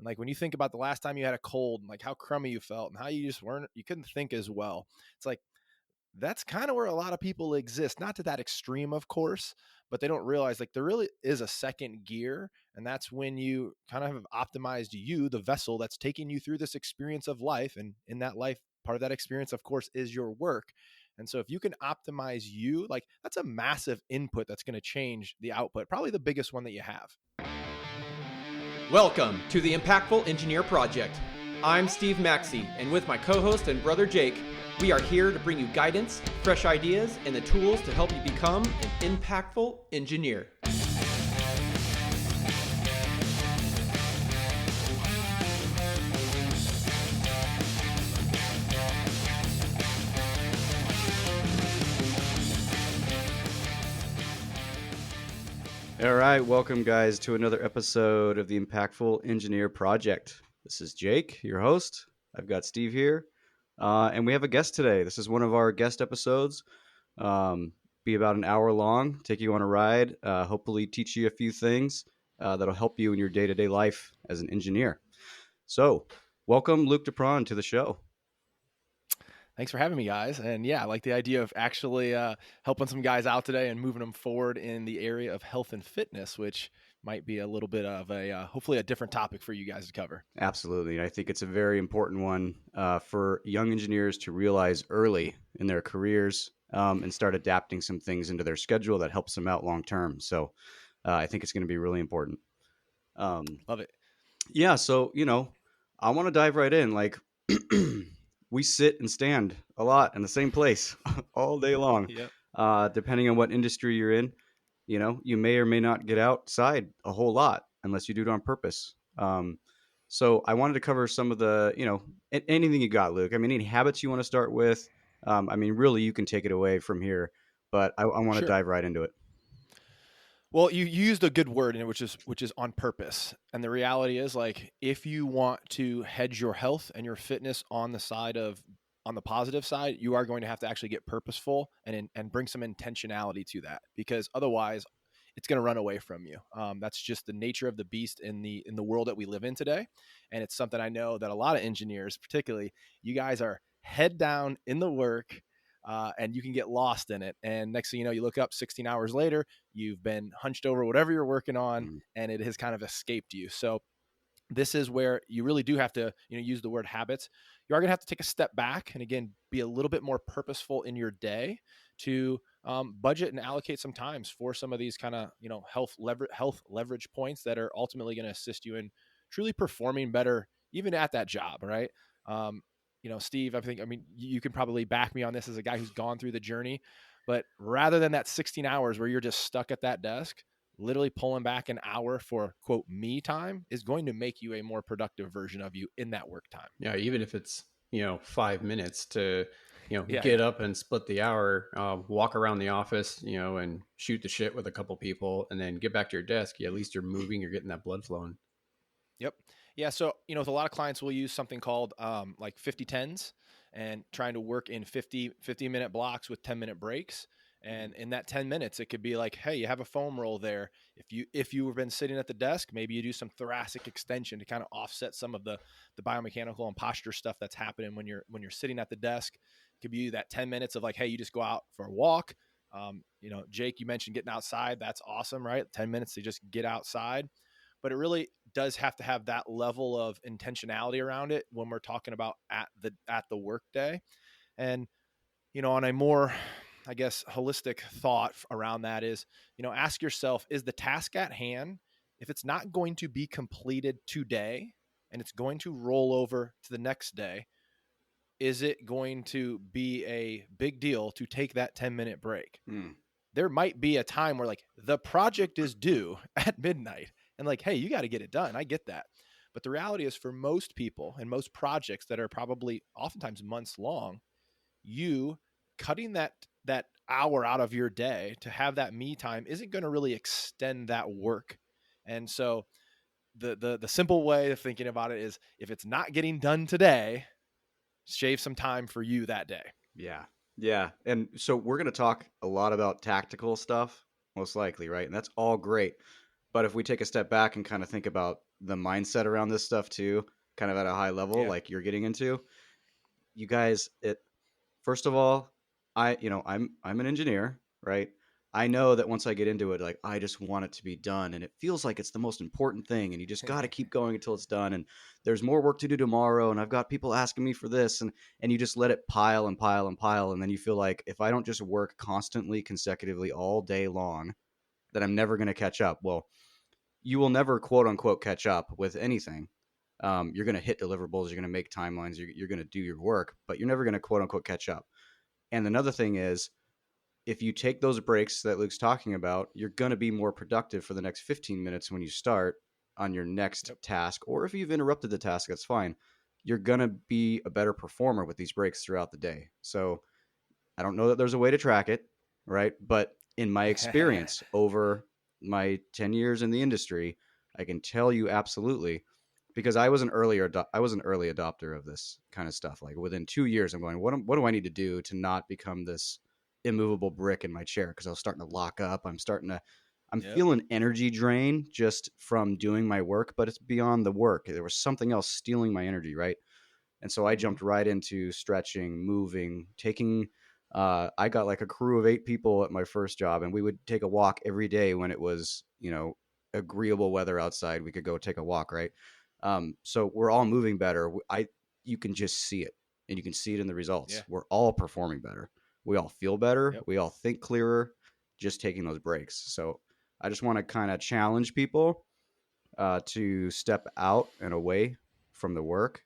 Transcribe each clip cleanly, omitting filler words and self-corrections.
And like when you think about the last time you had a cold and like how crummy you felt and how you just you couldn't think as well. It's like, that's kind of where a lot of people exist, not to that extreme, of course, but they don't realize like there really is a second gear. And that's when you kind of have optimized you, the vessel that's taking you through this experience of life. And in that life, part of that experience, of course, is your work. And so if you can optimize you, like that's a massive input that's going to change the output, probably the biggest one that you have. Welcome to the Impactful Engineer Project. I'm Steve Maxey, and with my co-host and brother Jake, we are here to bring you guidance, fresh ideas, and the tools to help you become an impactful engineer. All right, welcome guys to another episode of the Impactful Engineer Project. This is Jake, your host. I've got Steve here, and we have a guest today. This is one of our guest episodes. Be about an hour long, take you on a ride, hopefully teach you a few things that'll help you in your day-to-day life as an engineer. So, welcome Luke DePron to the show. Thanks for having me, guys. And yeah, I like the idea of actually helping some guys out today and moving them forward in the area of health and fitness, which might be a little bit of a, hopefully a different topic for you guys to cover. Absolutely. I think it's a very important one for young engineers to realize early in their careers and start adapting some things into their schedule that helps them out long term. So I think it's going to be really important. Love it. Yeah. So, I want to dive right in. Like, we sit and stand a lot in the same place all day long. Yep. Depending on what industry you're in, you may or may not get outside a whole lot unless you do it on purpose. So I wanted to cover some of the, anything you got, Luke. I mean, any habits you want to start with? Really, you can take it away from here, but I want to dive right into it. Well, you used a good word in it, which is on purpose. And the reality is, like, if you want to hedge your health and your fitness on the positive side, you are going to have to actually get purposeful and bring some intentionality to that, because otherwise it's going to run away from you. That's just the nature of the beast in the world that we live in today. And it's something I know that a lot of engineers, particularly you guys, are head down in the work. And you can get lost in it. And next thing you know, you look up 16 hours later, you've been hunched over whatever you're working on, and it has kind of escaped you. So this is where you really do have to, use the word habits. You are going to have to take a step back and, again, be a little bit more purposeful in your day to budget and allocate some times for some of these kind of, health leverage points that are ultimately going to assist you in truly performing better, even at that job, right? Steve, you can probably back me on this as a guy who's gone through the journey, but rather than that 16 hours where you're just stuck at that desk, literally pulling back an hour for, quote, me time is going to make you a more productive version of you in that work time. Yeah. Even if it's, 5 minutes to, get up and split the hour, walk around the office, and shoot the shit with a couple people and then get back to your desk. Yeah, at least you're moving, you're getting that blood flowing. Yep. Yeah. So, with a lot of clients, we'll use something called like 50-10s and trying to work in 50-minute blocks with 10-minute breaks. And in that 10 minutes, it could be like, hey, you have a foam roll there. If you've been sitting at the desk, maybe you do some thoracic extension to kind of offset some of the biomechanical and posture stuff that's happening when you're sitting at the desk. It could be that 10 minutes of like, hey, you just go out for a walk. Jake, you mentioned getting outside. That's awesome, right? 10 minutes to just get outside. But it really does have to have that level of intentionality around it when we're talking about at the work day. And, on a more, I guess, holistic thought around that is, ask yourself, is the task at hand, if it's not going to be completed today and it's going to roll over to the next day, is it going to be a big deal to take that 10-minute break? There might be a time where like the project is due at midnight and like, hey, you got to get it done. I get that. But the reality is, for most people and most projects that are probably oftentimes months long, you cutting that hour out of your day to have that me time isn't going to really extend that work. And so the simple way of thinking about it is, if it's not getting done today, shave some time for you that day. Yeah. And so we're going to talk a lot about tactical stuff, most likely, right? And that's all great. But if we take a step back and kind of think about the mindset around this stuff too, kind of at a high level, Yeah. like you're getting into, you guys, first of all, I'm an engineer, right? I know that once I get into it, like I just want it to be done, and it feels like it's the most important thing, and you just got to keep going until it's done. And there's more work to do tomorrow, and I've got people asking me for this, and you just let it pile and pile and pile, and then you feel like if I don't just work constantly, consecutively all day long, then I'm never going to catch up. Well, you will never quote unquote catch up with anything. You're going to hit deliverables, you're going to make timelines, you're going to do your work, but you're never going to quote unquote catch up. And another thing is, if you take those breaks that Luke's talking about, you're going to be more productive for the next 15 minutes when you start on your next task. Or if you've interrupted the task, that's fine. You're going to be a better performer with these breaks throughout the day. So I don't know that there's a way to track it, right? But in my experience over my 10 years in the industry, I can tell you absolutely, because I was an early adopter of this kind of stuff. Like within 2 years, I'm going, what do I need to do to not become this immovable brick in my chair? Because I was starting to lock up. I'm feeling energy drain just from doing my work, but it's beyond the work. There was something else stealing my energy, right? And so I jumped right into stretching, moving, taking. I got like a crew of 8 people at my first job, and we would take a walk every day when it was, agreeable weather outside. We could go take a walk, right? So we're all moving better. You can just see it, and you can see it in the results. Yeah. We're all performing better. We all feel better. Yep. We all think clearer, just taking those breaks. So I just want to kind of challenge people to step out and away from the work,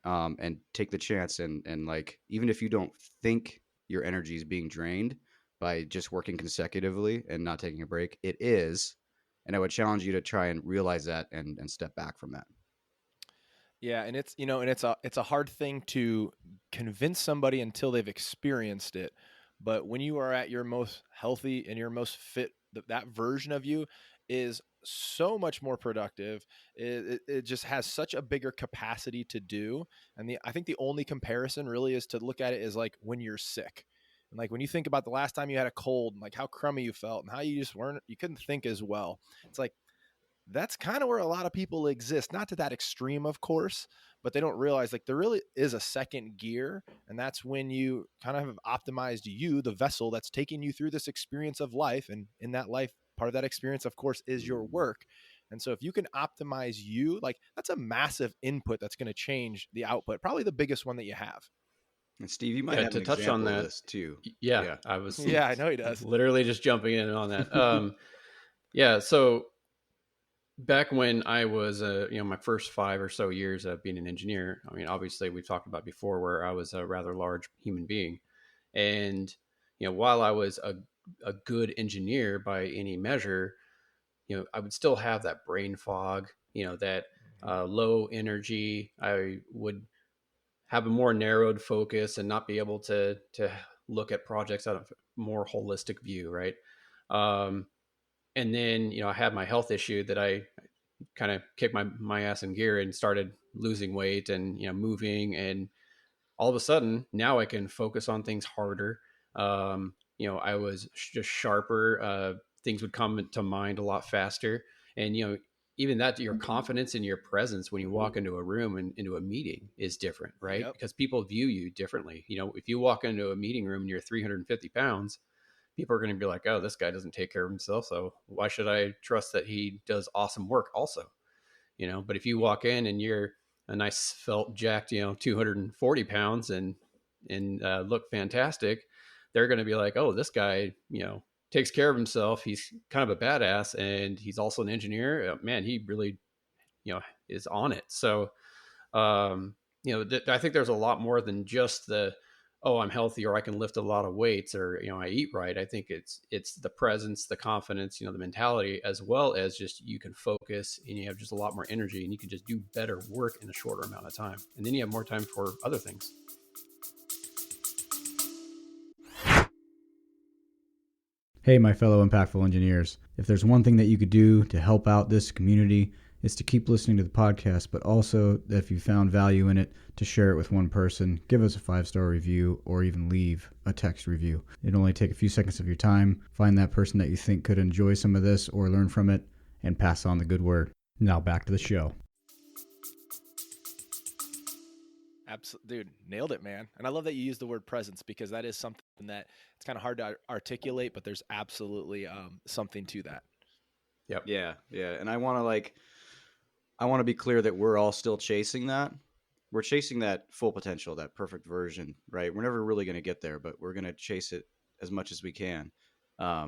and take the chance. And like, even if you don't think your energy is being drained by just working consecutively and not taking a break, it is. And I would challenge you to try and realize that and step back from that. Yeah, and it's a hard thing to convince somebody until they've experienced it. But when you are at your most healthy and your most fit, that version of you is so much more productive. It just has such a bigger capacity to do. And I think the only comparison really is to look at it as like when you're sick. And like when you think about the last time you had a cold and like how crummy you felt and how you couldn't think as well. It's like, that's kind of where a lot of people exist. Not to that extreme, of course, but they don't realize like there really is a second gear. And that's when you kind of have optimized you, the vessel that's taking you through this experience of life. And in that life, part of that experience, of course, is your work. And so if you can optimize you, like that's a massive input that's going to change the output, probably the biggest one that you have. And Steve, you might have to an touch example on that of this too. Yeah, I was. Yeah, I know he does. Literally just jumping in on that. Yeah, so back when I was, my first 5 or so years of being an engineer, I mean, obviously we've talked about before where I was a rather large human being. And, while I was a good engineer by any measure, I would still have that brain fog, that low energy. I would have a more narrowed focus and not be able to look at projects out of a more holistic view. Right. And then, I had my health issue that I kind of kicked my ass in gear and started losing weight and, moving. And all of a sudden now I can focus on things harder. I was just sharper. Things would come to mind a lot faster. And, even that, your confidence in your presence when you walk into a room and into a meeting is different, right? Yep. Because people view you differently. If you walk into a meeting room and you're 350 pounds, people are going to be like, oh, this guy doesn't take care of himself, so why should I trust that he does awesome work also? But if you walk in and you're a nice felt jacked, 240 pounds and look fantastic, they're going to be like, oh, this guy, takes care of himself. He's kind of a badass and he's also an engineer. Man, he really, is on it. So, I think there's a lot more than just I'm healthy or I can lift a lot of weights or, I eat right. I think it's the presence, the confidence, the mentality, as well as just you can focus and you have just a lot more energy and you can just do better work in a shorter amount of time. And then you have more time for other things. Hey, my fellow impactful engineers. If there's one thing that you could do to help out this community, is to keep listening to the podcast, but also that if you found value in it, to share it with one person, give us a 5-star review, or even leave a text review. It'll only take a few seconds of your time. Find that person that you think could enjoy some of this or learn from it, and pass on the good word. Now back to the show. Absolutely, dude, nailed it, man. And I love that you use the word presence, because that is something that it's kind of hard to articulate, but there's absolutely something to that. Yep. Yeah. And I want to be clear that we're all still chasing that. We're chasing that full potential, that perfect version, right? We're never really going to get there, but we're going to chase it as much as we can. I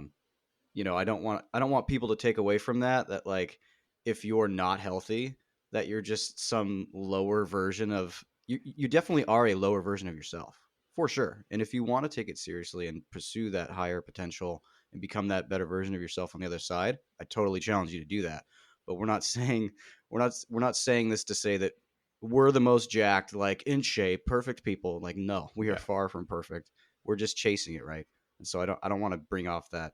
don't want people to take away from that like, if you're not healthy, that you're just some lower version of you definitely are a lower version of yourself, for sure. And if you want to take it seriously and pursue that higher potential and become that better version of yourself on the other side, I totally challenge you to do that. But we're not saying this to say that we're the most jacked, like in shape, perfect people. Like, no, we are far from perfect. We're just chasing it, right? And so I don't want to bring off that.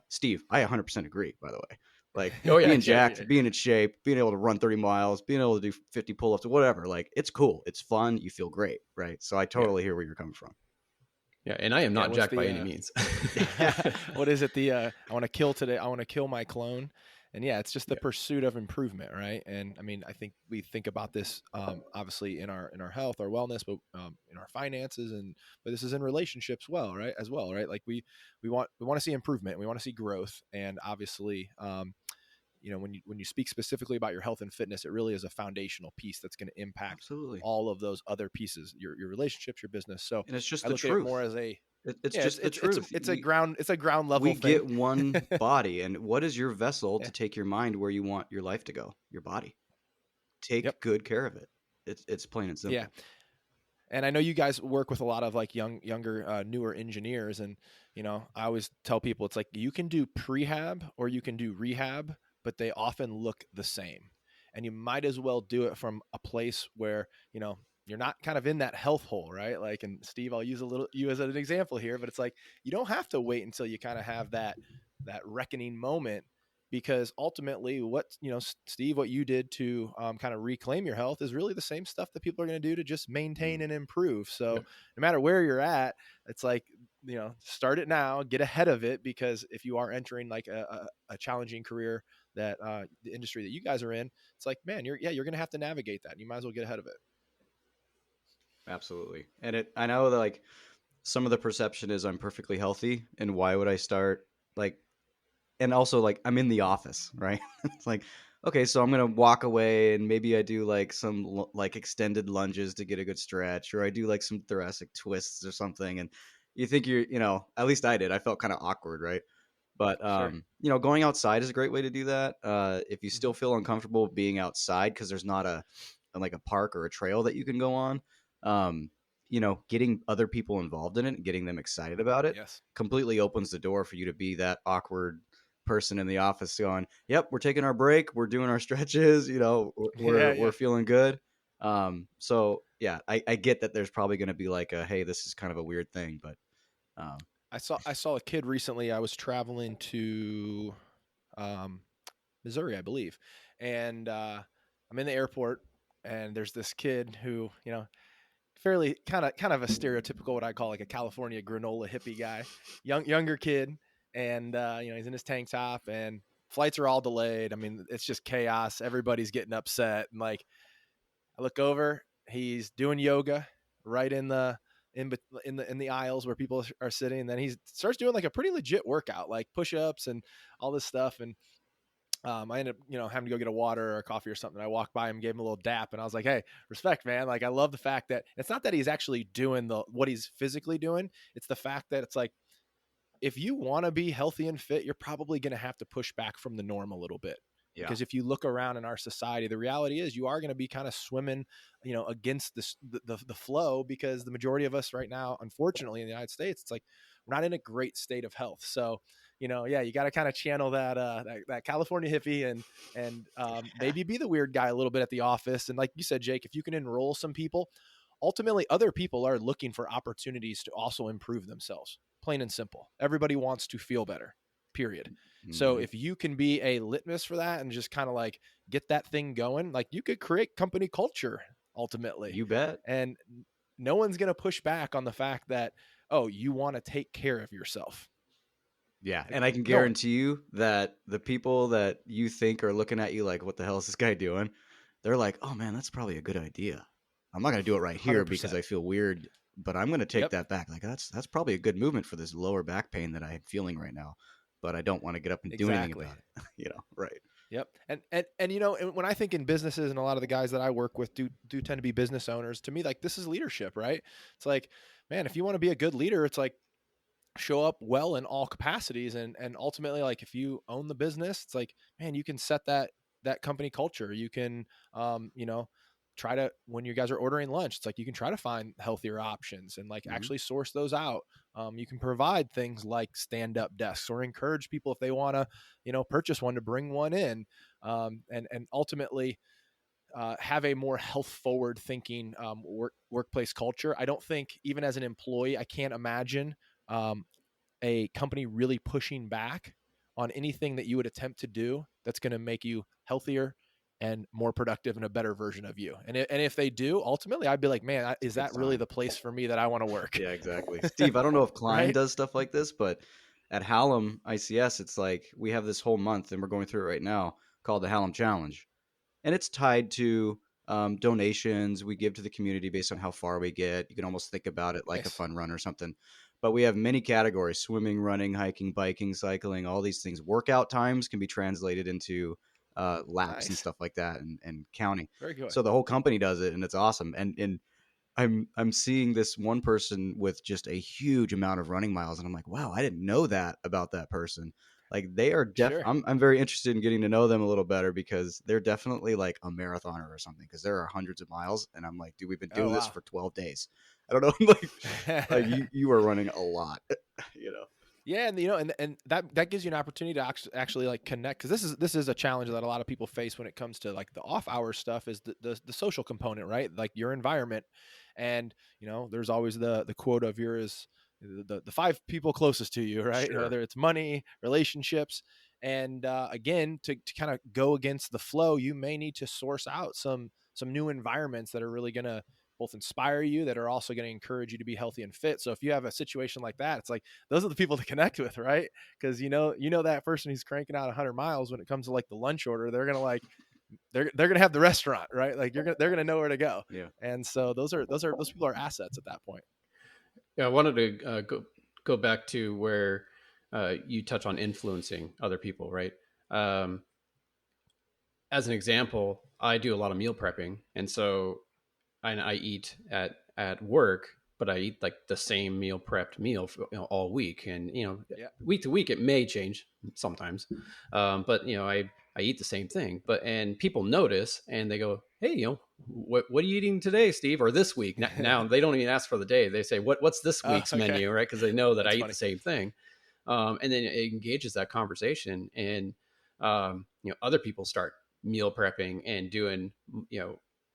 Steve, I 100% agree, by the way. Like, being jacked, being in shape, being able to run 30 miles, being able to do 50 pull-ups, whatever. Like, it's cool. It's fun. You feel great, right? So I totally hear where you're coming from. Yeah, and I am not jacked by any means. What is it? I want to kill today. I want to kill my clone. And yeah, it's just the pursuit of improvement, right? And I mean, I think we think about this obviously in our health, our wellness, but in our finances, but this is in relationships, right? Like we want to see improvement, we want to see growth, and obviously, when you speak specifically about your health and fitness, it really is a foundational piece that's going to impact all of those other pieces, your relationships, your business. So, and it's just I look at it more as the truth. It's a ground level. We get one body, and what is your vessel to take your mind where you want your life to go? Your body. Take good care of it. It's plain and simple. Yeah. And I know you guys work with a lot of like younger, newer engineers, and I always tell people it's like you can do prehab or you can do rehab, but they often look the same, and you might as well do it from a place where you're not kind of in that health hole, right? Like, and Steve, I'll use you as an example here, but it's like you don't have to wait until you kind of have that reckoning moment, because ultimately Steve, what you did to kind of reclaim your health is really the same stuff that people are going to do to just maintain and improve. So no matter where you're at, it's like, start it now, get ahead of it, because if you are entering like a challenging career that the industry that you guys are in, it's like, man, you're going to have to navigate that. You might as well get ahead of it. Absolutely. And I know that like some of the perception is I'm perfectly healthy, and why would I start like, and also like I'm in the office, right? It's like, okay, so I'm going to walk away and maybe I do like some like extended lunges to get a good stretch, or I do like some thoracic twists or something. And you think at least I did. I felt kind of awkward, right? But, going outside is a great way to do that. If you still feel uncomfortable being outside because there's not a park or a trail that you can go on, getting other people involved in it and getting them excited about it completely opens the door for you to be that awkward person in the office going, yep, we're taking our break, we're doing our stretches, we're feeling good. So yeah, I get that there's probably going to be like hey, this is kind of a weird thing, but I saw a kid recently. I was traveling to Missouri, I believe, and I'm in the airport, and there's this kid who fairly kind of a stereotypical, what I call like a California granola hippie guy, younger kid. And, he's in his tank top, and flights are all delayed. I mean, it's just chaos. Everybody's getting upset. And like, I look over, he's doing yoga right in the aisles where people are sitting. And then he starts doing like a pretty legit workout, like push-ups and all this stuff. And I ended up, having to go get a water or a coffee or something. I walked by him, gave him a little dap, and I was like, hey, respect, man. Like, I love the fact that it's not that he's actually doing what he's physically doing. It's the fact that it's like, if you want to be healthy and fit, you're probably going to have to push back from the norm a little bit. Yeah. Because if you look around in our society, the reality is you are going to be kind of swimming, against the flow, because the majority of us right now, unfortunately, in the United States, it's like we're not in a great state of health. So, you got to kind of channel that California hippie and maybe be the weird guy a little bit at the office. And like you said, Jake, if you can enroll some people, ultimately other people are looking for opportunities to also improve themselves. Plain and simple. Everybody wants to feel better, period. Mm-hmm. So if you can be a litmus for that and just kind of like get that thing going, like you could create company culture ultimately. You bet. And no one's going to push back on the fact that, oh, you want to take care of yourself. Yeah, Like, and I can no, guarantee you that the people that you think are looking at you like, "What the hell is this guy doing?" They're like, "Oh man, that's probably a good idea. I'm not gonna do it right here because 100%. I feel weird, but I'm gonna take Yep. that back. Like that's probably a good movement for this lower back pain that I'm feeling right now, but I don't want to get up and do anything Exactly. about it." Right? Yep. And you know, and when I think in businesses, and a lot of the guys that I work with do tend to be business owners, to me, like, this is leadership, right? It's like, man, if you want to be a good leader, it's like, show up well in all capacities, and ultimately, like, if you own the business, it's like, man, you can set that company culture. You can you know, try to, when you guys are ordering lunch, it's like, you can try to find healthier options and, like, Hmm. actually source those out. You can provide things like stand up desks, or encourage people, if they want to, you know, purchase one, to bring one in. And ultimately, have a more health forward thinking workplace culture. I don't think, even as an employee, I can't imagine um, a company really pushing back on anything that you would attempt to do that's going to make you healthier and more productive and a better version of you. And if they do, ultimately, I'd be like, man, It's is a good that really sign. the place for me that I want to work? Yeah, exactly. Steve, I don't know if Klein Right? does stuff like this, but at Hallam ICS, it's like we have this whole month, and we're going through it right now, called the Hallam Challenge, and it's tied to donations we give to the community based on how far we get. You can almost think about it like a Nice. fun run or something. But we have many categories: swimming, running, hiking, biking, cycling, all these things. Workout times can be translated into laps and Nice. stuff like that, and counting. Very good. So the whole company does it, and it's awesome. And I'm seeing this one person with just a huge amount of running miles, and I'm like, wow, I didn't know that about that person. Like they are Sure. I'm very interested in getting to know them a little better, because they're definitely like a marathoner or something, because there are hundreds of miles, and I'm like, dude, we've been Oh, doing this wow. for 12 days. I don't know, like you are running a lot, you know. Yeah, and you know, and that gives you an opportunity to actually like connect, because this is a challenge that a lot of people face when it comes to, like, the off hour stuff, is the social component, right? Like, your environment. And you know, there's always the quote of yours, the five people closest to you, right? Sure. Whether it's money, relationships. And again, to kind of go against the flow, you may need to source out some new environments that are really going to both inspire you, that are also going to encourage you to be healthy and fit. So if you have a situation like that, it's like, those are the people to connect with, right? Because you know that person who's cranking out 100 miles, when it comes to, like, the lunch order, they're gonna, like, they're gonna have the restaurant, right? Like, they're gonna know where to go. Yeah. And so those people are assets at that point. Yeah, I wanted to go back to where you touch on influencing other people, right? Um, as an example, I do a lot of meal prepping, and so I eat at work, but I eat like the same meal prepped meal for, all week, and Yeah. week to week it may change sometimes, but I eat the same thing. But and people notice and they go, hey, what are you eating today, Steve, or this week? Now they don't even ask for the day; they say what's this Oh, week's okay. menu, right? Because they know that I That's eat the funny. same thing, and then it engages that conversation, and other people start meal prepping and doing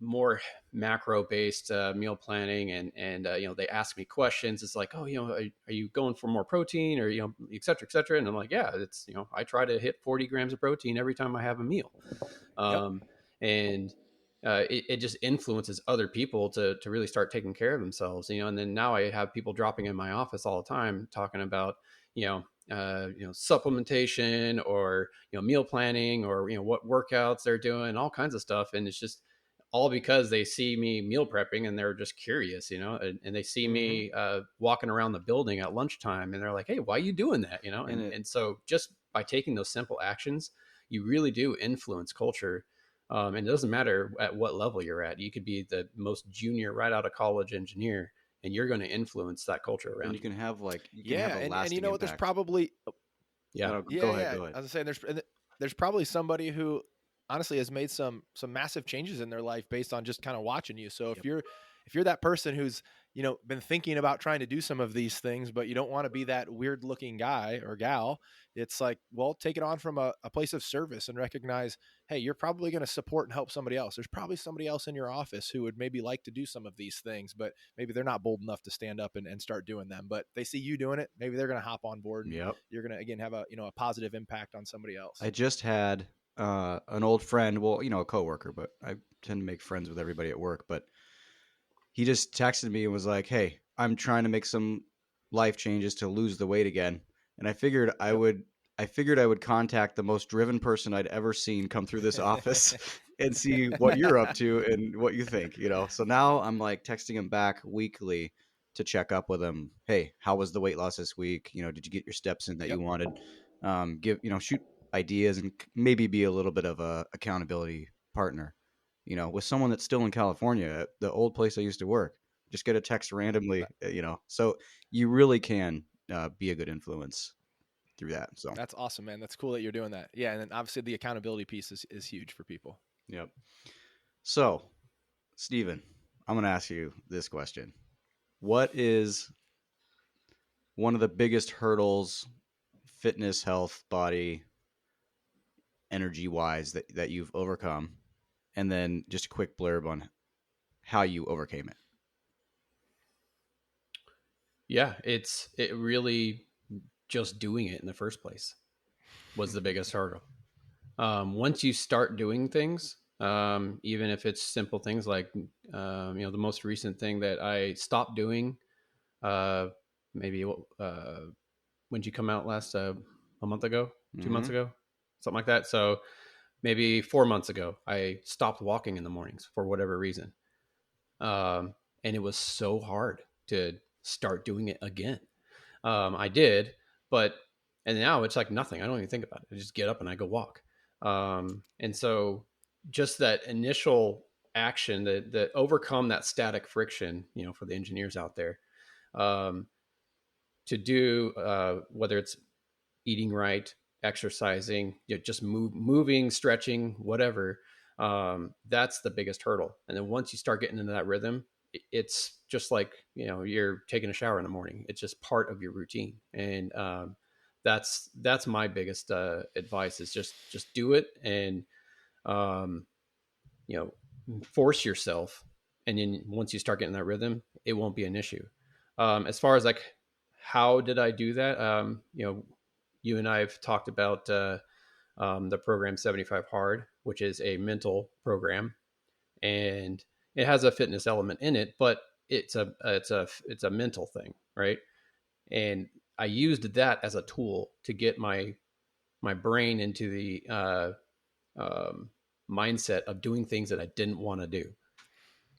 more macro based meal planning, and they ask me questions. It's like, oh, are you going for more protein, or et cetera, et cetera. And I'm like, yeah, it's I try to hit 40 grams of protein every time I have a meal. Yep. And it just influences other people to really start taking care of themselves, and then now I have people dropping in my office all the time talking about supplementation, or meal planning, or what workouts they're doing, all kinds of stuff. And it's just all because they see me meal prepping, and they're just curious, and they see Mm-hmm. me walking around the building at lunchtime, and they're like, hey, why are you doing that, And and it and so just by taking those simple actions, you really do influence culture. And it doesn't matter at what level you're at. You could be the most junior right out of college engineer, and you're going to influence that culture and around you. you can have Yeah, a and you lasting know what? There's impact. probably Yeah. No, Yeah, go ahead, yeah. go ahead. I was saying, there's probably somebody who honestly has made some massive changes in their life based on just kind of watching you. So Yep. if you're that person who's been thinking about trying to do some of these things, but you don't want to be that weird looking guy or gal, it's like, well, take it on from a place of service, and recognize, hey, you're probably going to support and help somebody else. There's probably somebody else in your office who would maybe like to do some of these things, but maybe they're not bold enough to stand up and start doing them. But they see you doing it, maybe they're going to hop on board, and Yep. you're going to, again, have a positive impact on somebody else. I just had an old friend, well, a coworker, but I tend to make friends with everybody at work. But he just texted me and was like, "Hey, I'm trying to make some life changes to lose the weight again." and I figured I would contact the most driven person I'd ever seen come through this office and see what you're up to and what you think, So now I'm like texting him back weekly to check up with him. Hey, how was the weight loss this week? Did you get your steps in that Yep. you wanted? Shoot ideas and maybe be a little bit of a accountability partner, with someone that's still in California, the old place I used to work. Just get a text randomly, so you really can be a good influence through that. So, That's awesome, man. That's cool that you're doing that. Yeah. And then obviously the accountability piece is huge for people. yep. So, Steven, I'm going to ask you this question. What is one of the biggest hurdles, fitness, health, body, energy wise, that you've overcome? And then just a quick blurb on how you overcame it. Yeah, it really just doing it in the first place was the biggest hurdle. Once you start doing things, even if it's simple things like, the most recent thing that I stopped doing, maybe when did you come out last? A month ago, 2 months ago, something like that. So maybe 4 months ago, I stopped walking in the mornings for whatever reason. And it was so hard to start doing it again. I did, and now it's like nothing. I don't even think about it. I just get up and I go walk. And so just that initial action that overcome that static friction, for the engineers out there, to do, whether it's eating right, exercising, just moving, stretching, whatever. That's the biggest hurdle. And then once you start getting into that rhythm, it's just like, you're taking a shower in the morning. It's just part of your routine. And that's my biggest advice is just do it and, force yourself. And then once you start getting that rhythm, it won't be an issue. As far as like, how did I do that? You and I have talked about the program 75 Hard, which is a mental program, and it has a fitness element in it, but it's a mental thing, right? And I used that as a tool to get my brain into the mindset of doing things that I didn't want to do.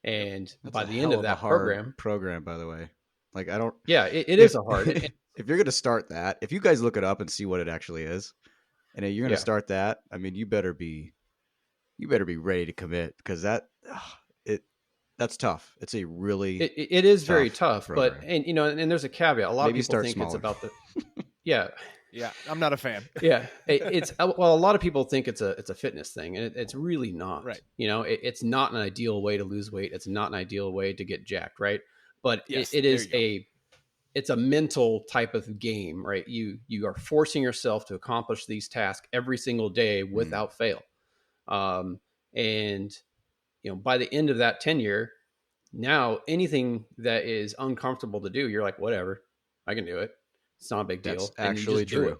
And That's by a the end hell of of a that hard program, by the way. Like, I don't. yeah, it If is a hard. if you're going to start that, if you guys look it up and see what it actually is, and you're going to Yeah. start that, I mean, you better be ready to commit, because that's tough. It's a really It is very tough, program. but and there's a caveat. A lot Maybe of people start think smaller. it's about the yeah. Yeah. I'm not a fan. Yeah, it's well, a lot of people think it's a fitness thing, and it's really not. Right. It's not an ideal way to lose weight. It's not an ideal way to get jacked, right? But Yes, it is there you it's a mental type of game, right? You are forcing yourself to accomplish these tasks every single day without fail, and by the end of that tenure, now anything that is uncomfortable to do, you're like, whatever, I can do it. It's not a big deal. That's And you actually just do true. it.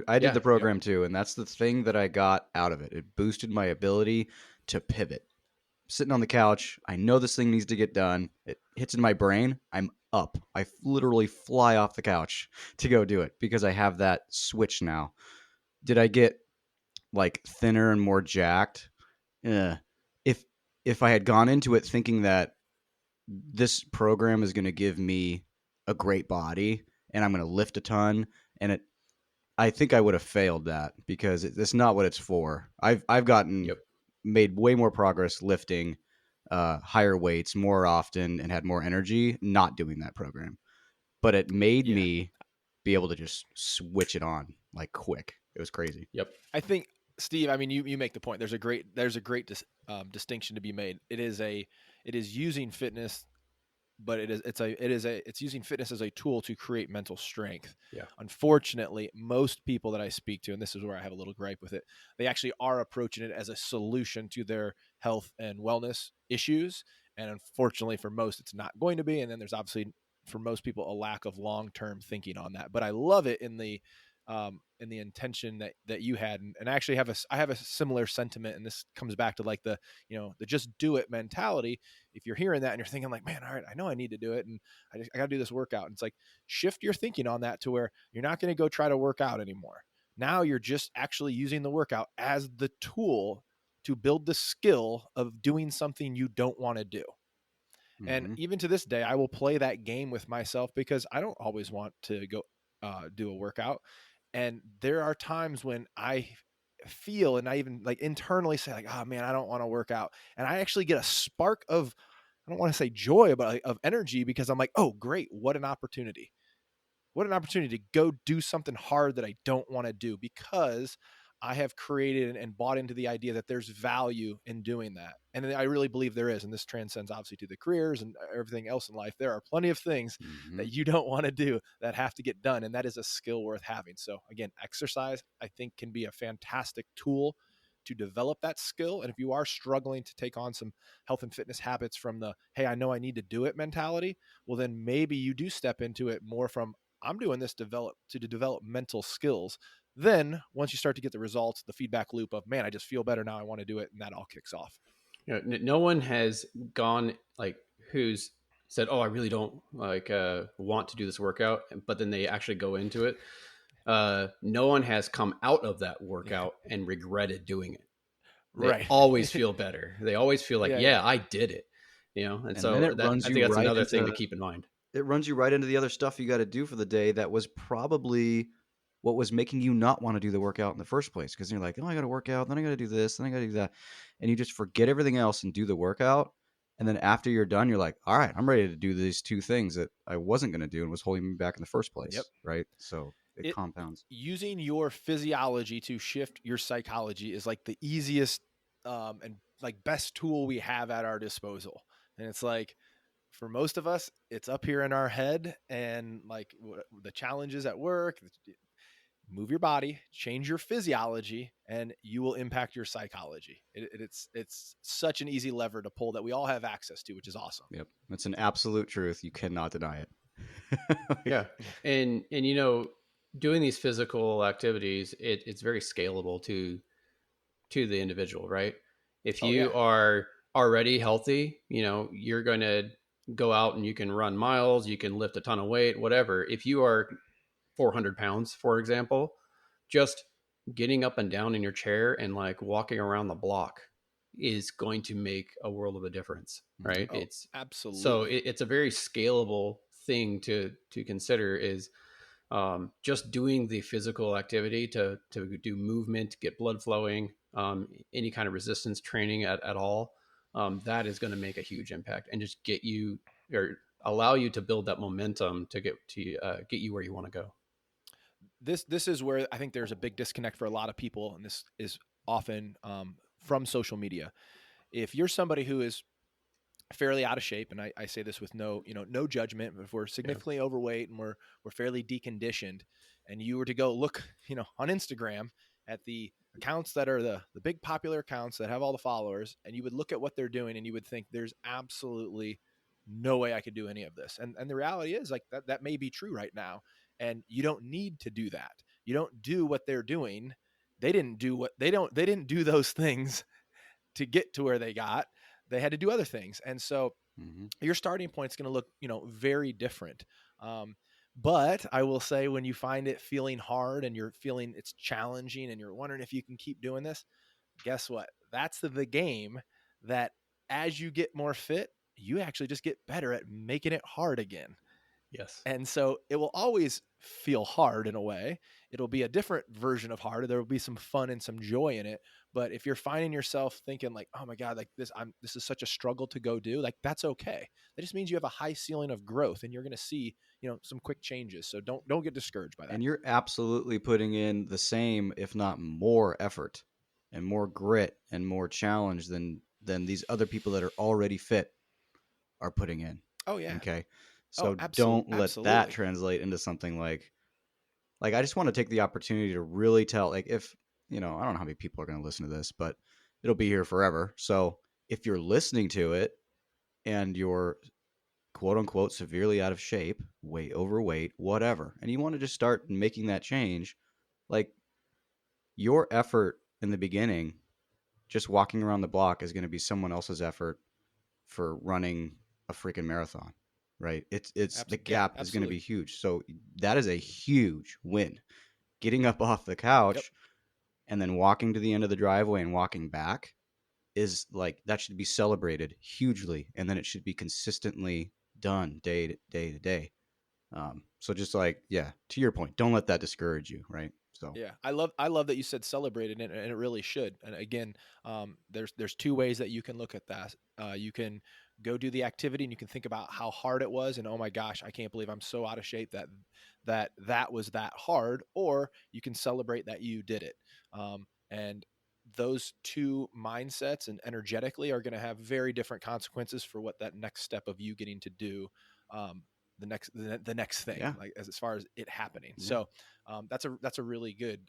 I did Yeah. the program too, and that's the thing that I got out of it. It boosted my ability to pivot. Sitting on the couch, I know this thing needs to get done. It hits in my brain, I'm up. I literally fly off the couch to go do it because I have that switch now. Did I get like thinner and more jacked? Eh. If I had gone into it thinking that this program is going to give me a great body and I'm going to lift a ton, and I think I would have failed that, because it's not what it's for. I've gotten made way more progress lifting higher weights more often and had more energy not doing that program. But it made me be able to just switch it on like quick. It was crazy. Yep. I think, Steve, I mean, you make the point. There's a great distinction to be made. It is using fitness, but it's using fitness as a tool to create mental strength. Yeah. Unfortunately, most people that I speak to, and this is where I have a little gripe with it, they actually are approaching it as a solution to their health and wellness issues. And unfortunately for most, it's not going to be. And then there's obviously, for most people, a lack of long-term thinking on that. But I love it in the and the intention that you had. And I actually I have a similar sentiment, and this comes back to like the just do it mentality. If you're hearing that and you're thinking like, man, all right, I know I need to do it, and I got to do this workout. And it's like, shift your thinking on that to where you're not going to go try to work out anymore. Now you're just actually using the workout as the tool to build the skill of doing something you don't want to do. And even to this day, I will play that game with myself because I don't always want to go do a workout. And there are times when I feel, and I even like internally say like, oh man, I don't want to work out. And I actually get a spark of, I don't want to say joy, but of energy, because I'm like, oh great, what an opportunity. What an opportunity to go do something hard that I don't want to do, because I have created and bought into the idea that there's value in doing that. And I really believe there is. And this transcends obviously to the careers and everything else in life. There are plenty of things that you don't want to do that have to get done. And that is a skill worth having. So again, exercise, I think, can be a fantastic tool to develop that skill. And if you are struggling to take on some health and fitness habits from the, hey, I know I need to do it mentality, well, then maybe you do step into it more from, I'm doing this to develop mental skills. Then once you start to get the results, the feedback loop of, man, I just feel better now, I want to do it, and that all kicks off. No one has gone like who's said, oh, I really don't like want to do this workout, but then they actually go into it. No one has come out of that workout and regretted doing it. They always feel better. They always feel like, I did it, and so then I think that's another thing to keep in mind. It runs you right into the other stuff you got to do for the day that was probably what was making you not want to do the workout in the first place. Because you're like, oh, I got to work out, then I got to do this, then I got to do that. And you just forget everything else and do the workout. And then after you're done, you're like, all right, I'm ready to do these two things that I wasn't going to do and was holding me back in the first place. Yep. Right. So it compounds. Using your physiology to shift your psychology is like the easiest and like best tool we have at our disposal. And it's like, for most of us, it's up here in our head, and like the challenges at work, move your body, change your physiology, and you will impact your psychology. It's such an easy lever to pull that we all have access to, which is awesome. Yep. It's an absolute truth. You cannot deny it. Yeah. And doing these physical activities, it's very scalable to the individual, right? If you are already healthy, you're going to go out and you can run miles, you can lift a ton of weight, whatever. If you are 400 pounds, for example, just getting up and down in your chair and like walking around the block is going to make a world of a difference, right? Oh, it's absolutely. So it's a very scalable thing to consider, is just doing the physical activity to do movement, get blood flowing, any kind of resistance training at all. That is going to make a huge impact and just get you, or allow you to build that momentum to get you where you want to go. This is where I think there's a big disconnect for a lot of people, and this is often from social media. If you're somebody who is fairly out of shape, and I say this with no judgment, but if we're significantly overweight and we're fairly deconditioned, and you were to go look on Instagram at the accounts that are the big popular accounts that have all the followers, and you would look at what they're doing and you would think there's absolutely no way I could do any of this. And the reality is like that may be true right now. And you don't need to do that. You don't do what they're doing. They didn't do those things to get to where they got. They had to do other things. And so your starting point is going to look, very different. But I will say, when you find it feeling hard and you're feeling it's challenging and you're wondering if you can keep doing this, guess what? That's the game that as you get more fit, you actually just get better at making it hard again. Yes. And so it will always feel hard in a way. It'll be a different version of hard. There will be some fun and some joy in it. But if you're finding yourself thinking like, oh my God, like this is such a struggle to go do, like that's okay. That just means you have a high ceiling of growth and you're going to see, some quick changes. So don't get discouraged by that. And you're absolutely putting in the same, if not more effort and more grit and more challenge than these other people that are already fit are putting in. Oh yeah. Okay. So absolutely. Don't let that translate into something like I just want to take the opportunity to really tell, like, if, I don't know how many people are going to listen to this, but it'll be here forever. So if you're listening to it and you're quote unquote severely out of shape, way overweight, whatever, and you want to just start making that change, like your effort in the beginning, just walking around the block, is going to be someone else's effort for running a freaking marathon, right? It's the gap is going to be huge. So that is a huge win. Getting up off the couch and then walking to the end of the driveway and walking back is like, that should be celebrated hugely, and then it should be consistently done day to day to day. So just like, yeah, to your point, don't let that discourage you, right? So Yeah, I love that you said celebrated, and it really should. And again, there's two ways that you can look at that. You can go do the activity, and you can think about how hard it was, and oh my gosh, I can't believe I'm so out of shape that was that hard. Or you can celebrate that you did it. And those two mindsets and energetically are going to have very different consequences for what that next step of you getting to do. The next thing, yeah. like as far as it happening. Yeah. So that's a really good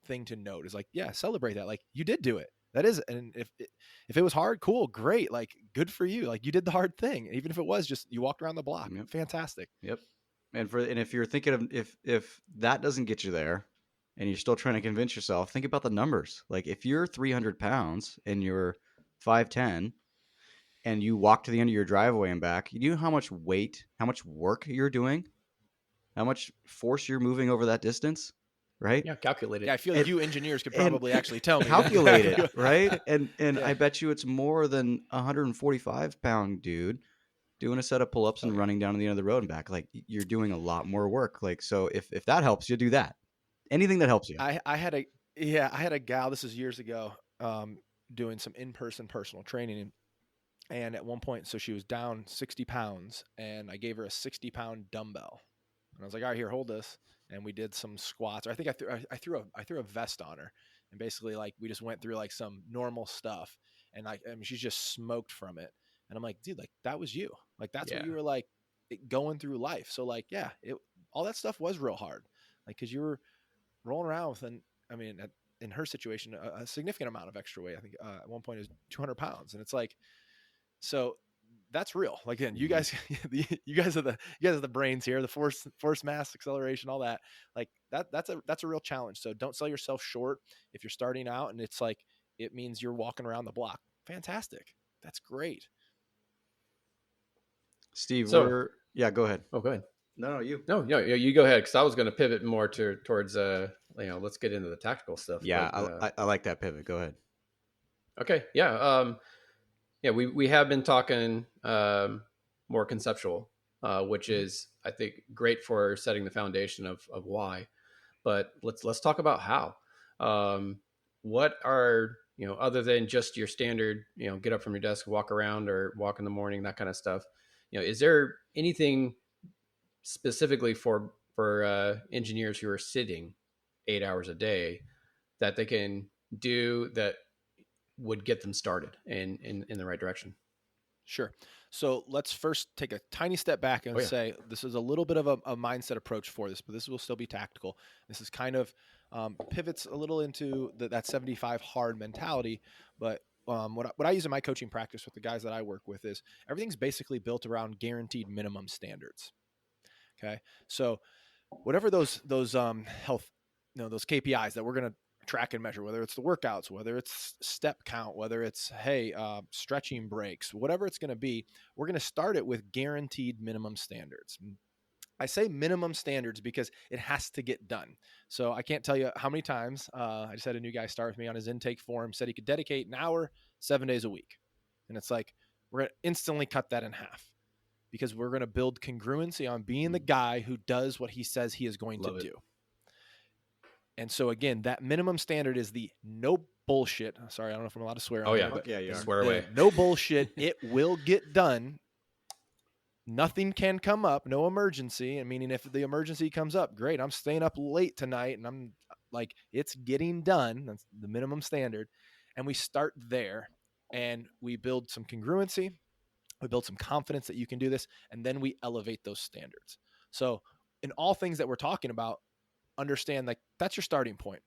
thing to note, is like, yeah, celebrate that. Like, you did do it. That is, and if it was hard, cool, great, like, good for you. Like, you did the hard thing, even if it was just you walked around the block. Yep. Fantastic. Yep. And if you're thinking of, if that doesn't get you there, and you're still trying to convince yourself, think about the numbers. Like, if you're 300 pounds and you're 5'10", and you walk to the end of your driveway and back, you know how much weight, how much work you're doing, how much force you're moving over that distance, right? Yeah, calculate it. Yeah, I feel like you engineers could probably actually tell me. Calculate it, right? And Yeah. I bet you it's more than a 145-pound dude doing a set of pull-ups and running down to the end of the road and back. Like, you're doing a lot more work. Like, so if that helps you, do that. Anything that helps you. I had a gal, this is years ago, doing some in-person personal training, and at one point, so she was down 60 pounds, and I gave her a 60-pound dumbbell, and I was like, all right, here, hold this. And we did some squats. Or I think I threw a vest on her, and basically, like, we just went through like some normal stuff, and I mean, she's just smoked from it. And I'm like, dude, like, that was you. Like, that's what you were like going through life. So like, yeah, all that stuff was real hard. Like, cause you were rolling around with, in her situation, a significant amount of extra weight. I think at one point it was 200 pounds. And it's like, so that's real. Like, again, you guys are the brains here, the force mass acceleration, all that. Like, that's a real challenge. So don't sell yourself short if you're starting out and it's like, it means you're walking around the block. Fantastic. That's great. Steve, So, yeah, go ahead. Oh, go ahead. No, you. No, you go ahead, because I was going to pivot more towards let's get into the tactical stuff. Yeah, but, I like that pivot. Go ahead. Okay, yeah, we have been talking more conceptual, which is, I think, great for setting the foundation of why. But let's talk about how. What are, other than just your standard, get up from your desk, walk around, or walk in the morning, that kind of stuff. Is there anything specifically for engineers who are sitting 8 hours a day that they can do that would get them started in the right direction? Sure. So let's first take a tiny step back and say, this is a little bit of a mindset approach for this, but this will still be tactical. This is kind of pivots a little into that 75 hard mentality. But what I use in my coaching practice with the guys that I work with is everything's basically built around guaranteed minimum standards. Okay. So whatever those health, those KPIs that we're going to track and measure, whether it's the workouts, whether it's step count, whether it's, stretching breaks, whatever it's going to be, we're going to start it with guaranteed minimum standards. I say minimum standards because it has to get done. So I can't tell you how many times I just had a new guy start with me on his intake form, said he could dedicate an hour 7 days a week. And it's like, we're going to instantly cut that in half, because we're going to build congruency on being the guy who does what he says he is going to do. And so again, that minimum standard is the no bullshit. Sorry, I don't know if I'm allowed to swear. Oh, yeah. Yeah, you are. Swear away. No bullshit. It will get done. Nothing can come up. No emergency. And meaning, if the emergency comes up, great, I'm staying up late tonight, and I'm like, it's getting done. That's the minimum standard. And we start there, and we build some congruency. We build some confidence that you can do this, and then we elevate those standards. So in all things that we're talking about, understand, like, that's your starting point.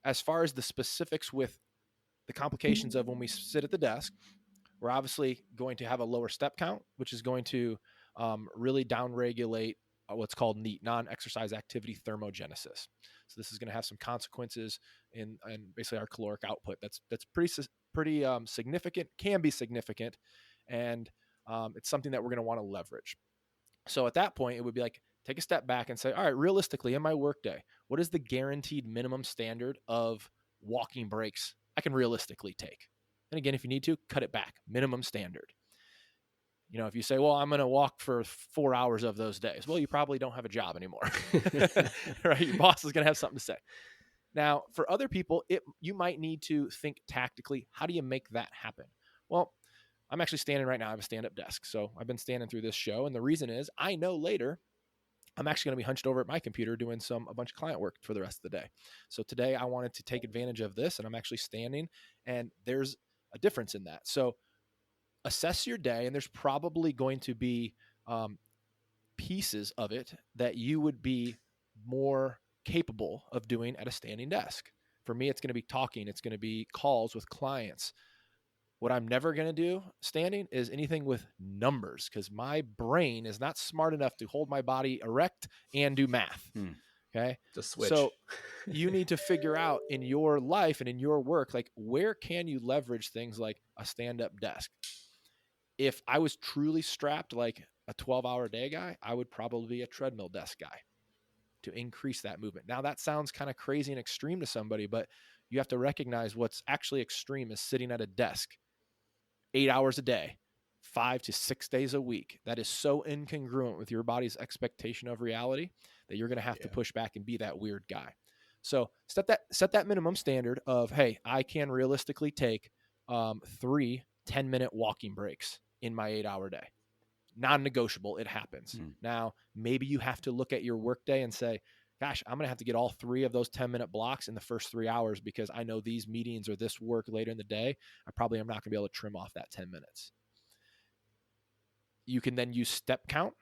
As far as the specifics with the complications of when we sit at the desk, we're obviously going to have a lower step count, which is going to really downregulate what's called NEAT, non-exercise activity thermogenesis. So this is going to have some consequences in basically our caloric output. That's pretty significant, can be significant, and it's something that we're going to want to leverage. So at that point, it would be like, take a step back and say, all right, realistically, in my workday, what is the guaranteed minimum standard of walking breaks I can realistically take? And again, if you need to, cut it back, minimum standard. If you say, well, I'm going to walk for 4 hours of those days, well, you probably don't have a job anymore, right? Your boss is going to have something to say. Now, for other people, you might need to think tactically, how do you make that happen? Well, I'm actually standing right now. I have a stand-up desk. So I've been standing through this show. And the reason is I know later I'm actually going to be hunched over at my computer doing a bunch of client work for the rest of the day. So today I wanted to take advantage of this, and I'm actually standing, and there's a difference in that. So assess your day, and there's probably going to be pieces of it that you would be more capable of doing at a standing desk. For me, it's going to be talking. It's going to be calls with clients. What I'm never going to do standing is anything with numbers, because my brain is not smart enough to hold my body erect and do math. Okay. The switch. So you need to figure out in your life and in your work, like, where can you leverage things like a stand-up desk? If I was truly strapped like a 12-hour day guy, I would probably be a treadmill desk guy to increase that movement. Now that sounds kind of crazy and extreme to somebody, but you have to recognize what's actually extreme is sitting at a desk 8 hours a day, 5 to 6 days a week. That is so incongruent with your body's expectation of reality that you're going to have to push back and be that weird guy. So set that minimum standard of, hey, I can realistically take 3 10-minute walking breaks in my 8-hour day. Non-negotiable. It happens. Now, maybe you have to look at your workday and say, gosh, I'm going to have to get all 3 of those 10-minute blocks in the first 3 hours because I know these meetings or this work later in the day, I probably am not going to be able to trim off that 10 minutes. You can then use step count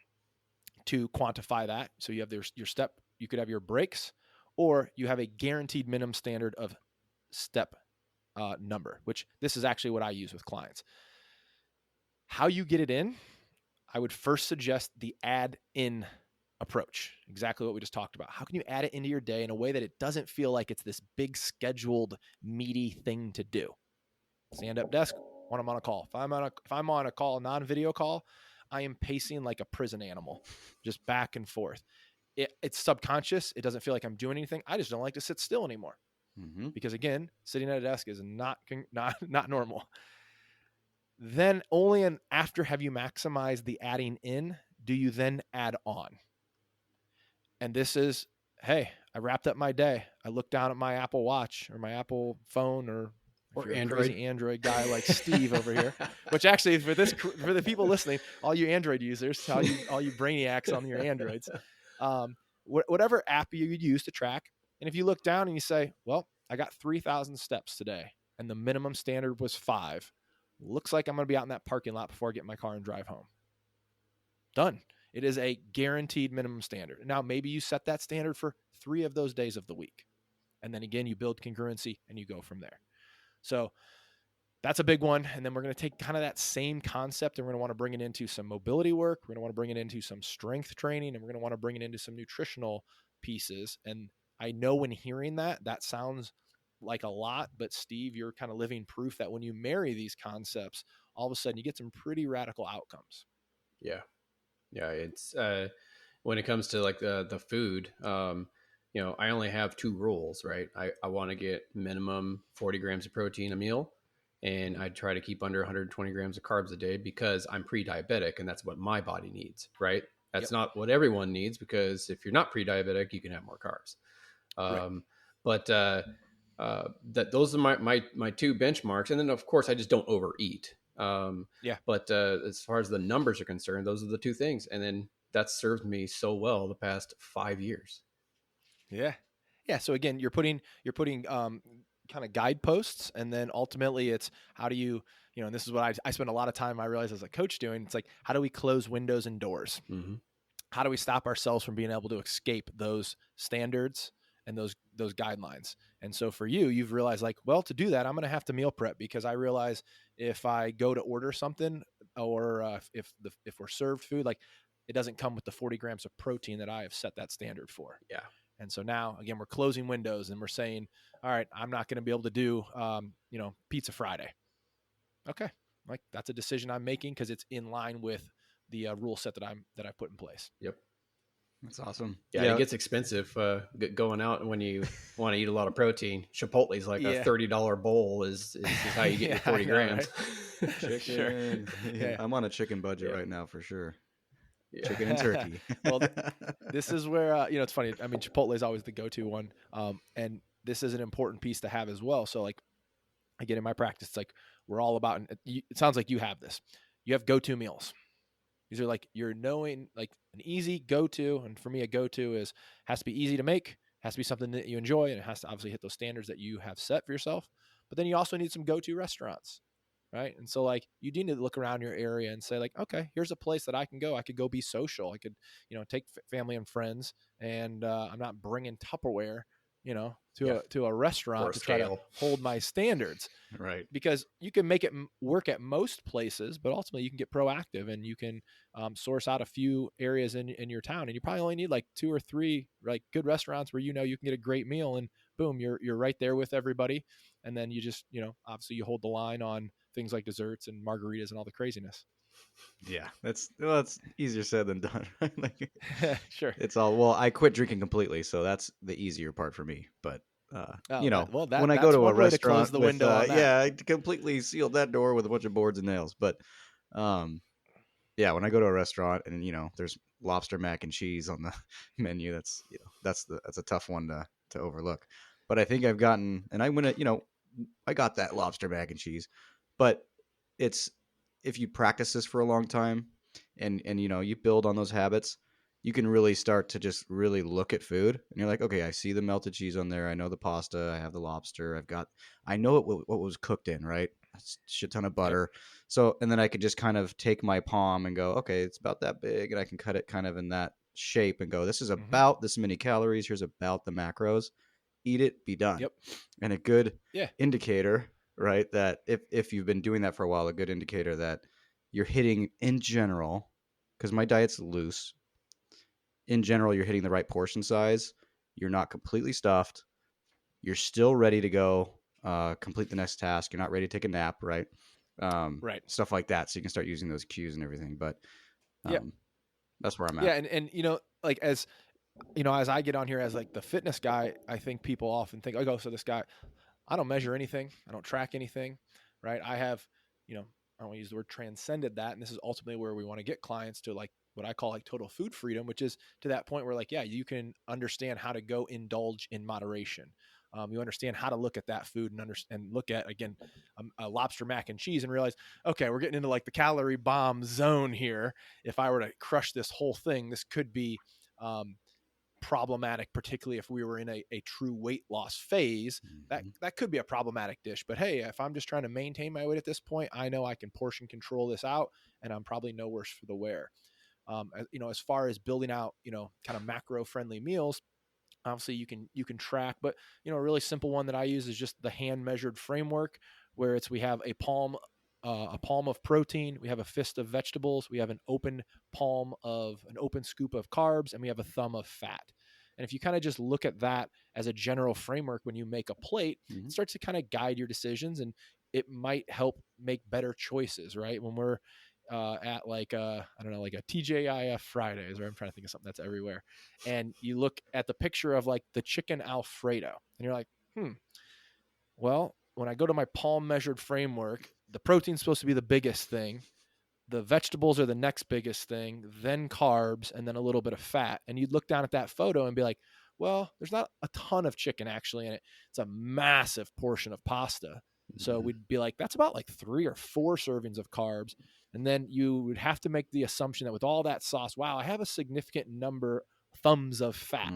to quantify that. So you have your step, you could have your breaks, or you have a guaranteed minimum standard of step number, which this is actually what I use with clients. How you get it in, I would first suggest the add in approach. Exactly what we just talked about. How can you add it into your day in a way that it doesn't feel like it's this big scheduled meaty thing to do? Stand up desk when I'm on a call. If I'm on a call, non-video call, I am pacing like a prison animal, just back and forth. It's subconscious. It doesn't feel like I'm doing anything. I just don't like to sit still anymore. Because again, sitting at a desk is not normal. Then only after have you maximized the adding in, do you then add on. And this is, hey, I wrapped up my day. I looked down at my Apple Watch or my Apple phone or Android. Crazy Android guy like Steve over here, which actually for the people listening, all you Android users, all you brainiacs on your Androids, whatever app you use to track. And if you look down and you say, well, I got 3,000 steps today and the minimum standard was 5, looks like I'm going to be out in that parking lot before I get in my car and drive home. Done. It is a guaranteed minimum standard. Now, maybe you set that standard for 3 of those days of the week. And then again, you build congruency and you go from there. So that's a big one. And then we're going to take kind of that same concept and we're going to want to bring it into some mobility work. We're going to want to bring it into some strength training, and we're going to want to bring it into some nutritional pieces. And I know when hearing that sounds like a lot, but Steve, you're kind of living proof that when you marry these concepts, all of a sudden you get some pretty radical outcomes. Yeah. It's when it comes to like the food, I only have 2 rules, right? I want to get minimum 40 grams of protein a meal, and I try to keep under 120 grams of carbs a day because I'm pre-diabetic and that's what my body needs, right? That's not what everyone needs, because if you're not pre-diabetic, you can have more carbs. Right. But that those are my 2 benchmarks. And then of course I just don't overeat. But as far as the numbers are concerned, those are the 2 things. And then that's served me so well the past 5 years. Yeah. So again, you're putting kind of guideposts, and then ultimately it's how do you, and this is what I spend a lot of time, I realize, as a coach doing. It's like, how do we close windows and doors? Mm-hmm. How do we stop ourselves from being able to escape those standards and those guidelines? And so for you've realized, like, well, to do that, I'm going to have to meal prep, because I realize if I go to order something, or if we're served food, like, it doesn't come with the 40 grams of protein that I have set that standard for. Yeah. And so now, again, we're closing windows and we're saying, all right, I'm not going to be able to do, Pizza Friday. Okay. Like that's a decision I'm making because it's in line with the rule set that I put in place. Yep. That's awesome. Yeah, it gets expensive going out when you want to eat a lot of protein. Chipotle's like a $30 bowl is how you get your 40 grams. Right? Chicken. Sure. Yeah. I'm on a chicken budget right now for sure. Yeah. Chicken and turkey. Well, this is where, it's funny. I mean, Chipotle is always the go-to one. And this is an important piece to have as well. So like, again, in my practice, it's like, we're all about, it sounds like you have this, you have go-to meals. These are like, you're knowing like an easy go-to. And for me, a go-to has to be easy to make, has to be something that you enjoy, and it has to obviously hit those standards that you have set for yourself. But then you also need some go-to restaurants, right? And so like, you need to look around your area and say like, okay, here's a place that I can go. I could go be social. I could, take family and friends, and I'm not bringing Tupperware, to a restaurant to try to hold my standards. Right. Because you can make it work at most places, but ultimately you can get proactive and you can source out a few areas in your town, and you probably only need like 2 or 3 like good restaurants where you can get a great meal, and boom, you're right there with everybody. And then you just, obviously you hold the line on things like desserts and margaritas and all the craziness. Yeah, that's easier said than done. Like, sure. It's all, I quit drinking completely, so that's the easier part for me. But when I go to a restaurant, the window on that. I completely sealed that door with a bunch of boards and nails. But when I go to a restaurant and there's lobster mac and cheese on the menu, that's a tough one to overlook. But I think I've gotten, and I'm gonna, I got that lobster mac and cheese, but it's, if you practice this for a long time and you build on those habits, you can really start to just really look at food, and you're like, okay, I see the melted cheese on there. I know the pasta. I have the lobster. I know what was cooked in, right? A shit ton of butter. Yep. So, and then I could just kind of take my palm and go, okay, it's about that big, and I can cut it kind of in that shape and go, this is about this many calories. Here's about the macros. Eat it, be done. Yep. And a good indicator, right, that if you've been doing that for a while, a good indicator that you're hitting in general, because my diet's loose, in general, you're hitting the right portion size. You're not completely stuffed. You're still ready to go complete the next task. You're not ready to take a nap, right? Right. Stuff like that. So you can start using those cues and everything. But that's where I'm at. Yeah, and like as I get on here as like the fitness guy, I think people often think, so this guy, I don't measure anything. I don't track anything, right? I have, I don't want to use the word transcended that. And this is ultimately where we want to get clients to, like what I call like total food freedom, which is to that point where like, you can understand how to go indulge in moderation. You understand how to look at that food and look at, again, a lobster mac and cheese and realize, okay, we're getting into like the calorie bomb zone here. If I were to crush this whole thing, this could be, problematic, particularly if we were in a true weight loss phase. That could be a problematic dish. But hey, if I'm just trying to maintain my weight at this point, I know I can portion control this out, and I'm probably no worse for the wear. As far as building out, kind of macro friendly meals, obviously you can track, but a really simple one that I use is just the hand measured framework, where we have a palm of protein, we have a fist of vegetables, we have an open scoop of carbs, and we have a thumb of fat. And if you kind of just look at that as a general framework when you make a plate, it starts to kind of guide your decisions, and it might help make better choices, right? When we're at like a TJIF Fridays, or I'm trying to think of something that's everywhere, and you look at the picture of like the chicken Alfredo, and you're like, well, when I go to my palm measured framework, the protein's supposed to be the biggest thing. The vegetables are the next biggest thing, then carbs, and then a little bit of fat. And you'd look down at that photo and be like, well, there's not a ton of chicken actually in it. It's a massive portion of pasta. So we'd be like, that's about like 3 or 4 servings of carbs. And then you would have to make the assumption that with all that sauce, wow, I have a significant number thumbs of fat.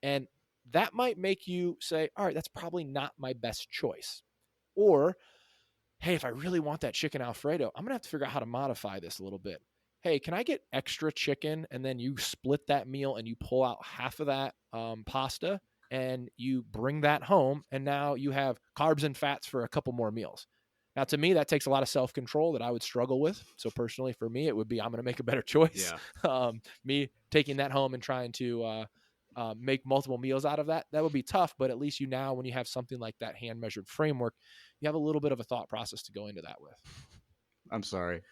And that might make you say, all right, that's probably not my best choice. Or, hey, if I really want that chicken Alfredo, I'm going to have to figure out how to modify this a little bit. Hey, can I get extra chicken? And then you split that meal and you pull out half of that pasta and you bring that home. And now you have carbs and fats for a couple more meals. Now, to me, that takes a lot of self-control that I would struggle with. So personally, for me, it would be, I'm going to make a better choice. Me taking that home and trying to make multiple meals out of that. That would be tough, but at least now when you have something like that hand measured framework, you have a little bit of a thought process to go into that with. I'm sorry.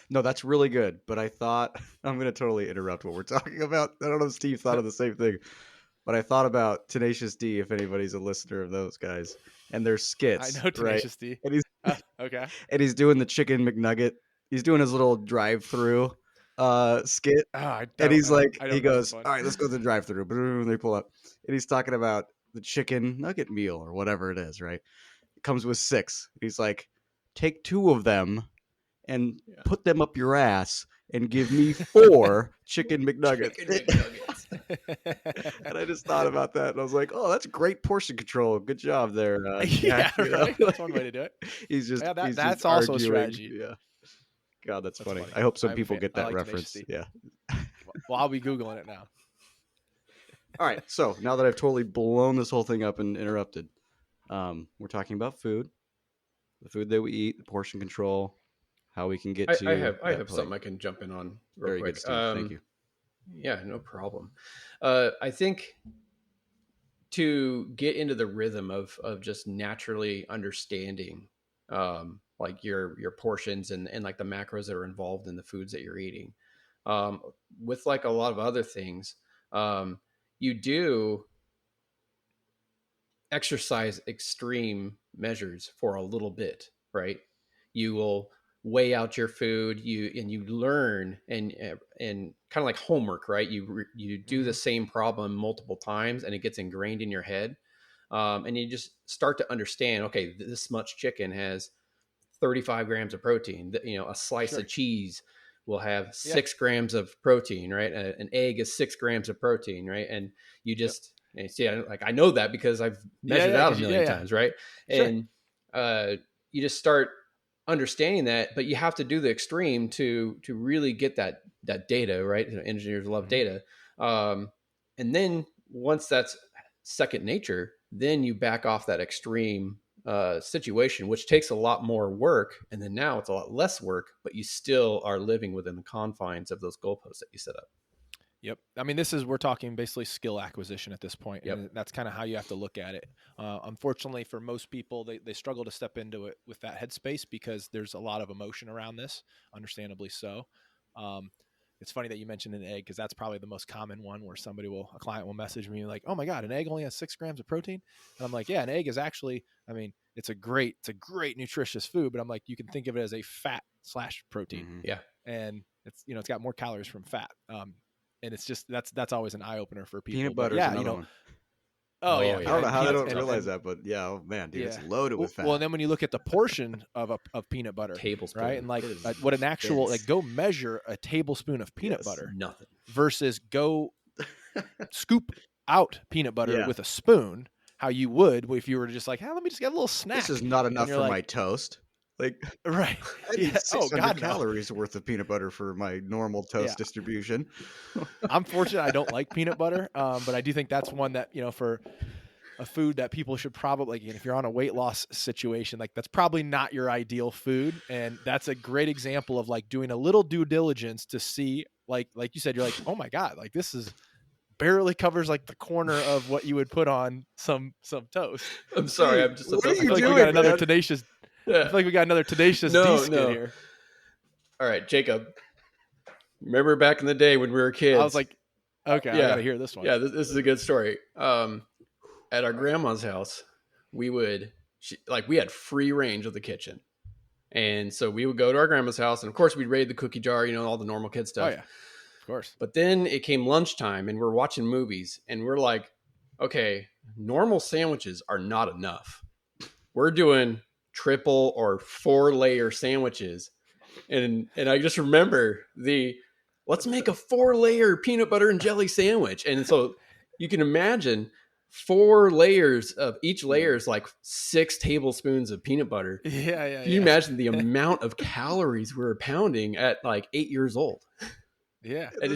No, that's really good. But I thought I'm going to totally interrupt what we're talking about. I don't know if Steve thought of the same thing, but I thought about Tenacious D. If anybody's a listener of those guys, and their skits, I know Tenacious right? D. And he's Okay. and he's doing the chicken McNugget. He's doing his little drive-through skit, and he's like, he goes, "All right, let's go to the drive-through." Boom, they pull up, and he's talking about the chicken nugget meal or whatever it is, right? It comes with 6. He's like, "Take 2 of them and put them up your ass and give me 4 chicken McNuggets." And I just thought about that, and I was like, "Oh, that's great portion control. Good job there." Yeah, you know? right. That's one way to do it. He's just that's just also a arguing. strategy. Yeah. God, that's funny. funny. I hope some I'm a people fan. get I that like reference. Tenacious D. Yeah. Well, I'll be Googling it now. All right. So now that I've totally blown this whole thing up and interrupted, we're talking about food, the food that we eat, the portion control, how we can get to. I have something I can jump in on real Very quick. good, Steve. Thank you. Yeah, no problem. I think to get into the rhythm of just naturally understanding like your portions and like the macros that are involved in the foods that you're eating, with like a lot of other things, you do exercise extreme measures for a little bit, right? You will weigh out your food, you learn and kind of like homework, right? You do the same problem multiple times and it gets ingrained in your head, and you just start to understand, okay, this much chicken has 35 grams of protein. A slice of cheese will have 6 grams of protein, right? An egg is 6 grams of protein, right? And you just and see, I know that because I've measured it out a million times, right? Sure. And you just start understanding that, but you have to do the extreme to really get that data, right? Engineers love data, and then once that's second nature, then you back off that extreme situation, which takes a lot more work, and then now it's a lot less work, but you still are living within the confines of those goalposts that you set up. Yep. I mean, we're talking basically skill acquisition at this point. Yep. And that's kind of how you have to look at it. Unfortunately, for most people, they struggle to step into it with that headspace because there's a lot of emotion around this, understandably so. It's funny that you mentioned an egg because that's probably the most common one where a client will message me like, "Oh my God, an egg only has 6 grams of protein." And I'm like, yeah, an egg is actually, I mean, it's a great nutritious food, but I'm like, you can think of it as a fat / protein. Mm-hmm. Yeah. And it's got more calories from fat. And it's just, that's always an eye opener for people. Peanut butter is another one. Oh yeah. I don't know how they don't realize that, but yeah, oh man, dude, it's loaded with fat. Well, and then when you look at the portion of peanut butter, tablespoon, right? And like what an actual, like go measure a tablespoon of peanut butter nothing versus go scoop out peanut butter with a spoon, how you would if you were just like, hey, let me just get a little snack. This is not enough for my toast. Like, right. I need 600 calories worth of peanut butter for my normal toast distribution. I'm fortunate I don't like peanut butter, but I do think that's one that, for a food that people should probably, if you're on a weight loss situation, like that's probably not your ideal food. And that's a great example of like doing a little due diligence to see, like you said, you're like, oh my God, like this is barely covers like the corner of what you would put on some toast. I'm sorry. I'm just, what are you doing, we got another tenacious. I feel like we got another tenacious D skit here. All right, Jacob. Remember back in the day when we were kids? I was like, okay, I gotta hear this one. Yeah, this is a good story. At our grandma's house, we had free range of the kitchen, and so we would go to our grandma's house, and of course we'd raid the cookie jar, all the normal kid stuff. Oh yeah, of course. But then it came lunchtime, and we're watching movies, and we're like, okay, normal sandwiches are not enough. We're doing triple or 4-layer sandwiches. And I just remember let's make a 4-layer peanut butter and jelly sandwich. And so you can imagine 4 layers of each layer is like 6 tablespoons of peanut butter. Yeah. Can you imagine the amount of calories we were pounding at like 8 years old? Yeah, and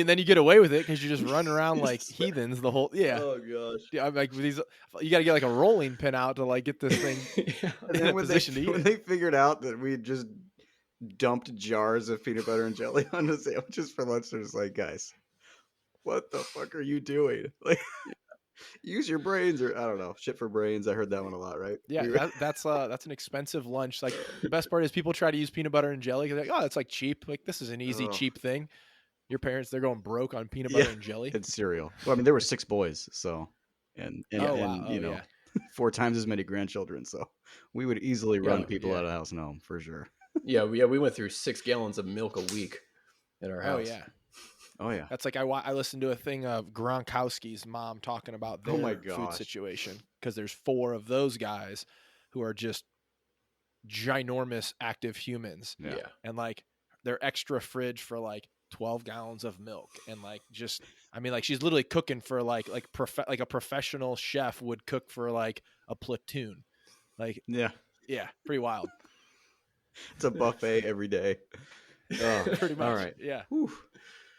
then you get away with it because you just run around like heathens the whole. Yeah. Oh gosh. Yeah, I'm like these. You got to get like a rolling pin out to like get this thing in a position to eat. When they figured out that we just dumped jars of peanut butter and jelly on the sandwiches for lunch, they're just like, guys, what the fuck are you doing? Like, use your brains, or I don't know, shit for brains. I heard that one a lot, right? Yeah, that's an expensive lunch. Like the best part is people try to use peanut butter and jelly. They're like, oh, it's like cheap. Like this is an easy, Oh. cheap thing. Your parents, they're going broke on peanut Yeah. butter and jelly. And cereal. Well, I mean, there were 6 boys, so and Oh wow. Oh you know, yeah. 4 times as many grandchildren, so we would easily run people yeah. out of the house and home for sure. Yeah, we went through 6 gallons of milk a week at our Oh house. yeah. Oh yeah. That's like I listened to a thing of Gronkowski's mom talking about their Oh my food gosh. situation because there's 4 of those guys who are just ginormous active humans, Yeah. and like their extra fridge for like 12 gallons of milk, and like just I mean like she's literally cooking for like a professional chef would cook for like a platoon. Like Yeah. yeah, pretty wild. It's a buffet every day. Oh, Pretty much. All right. Yeah. Whew.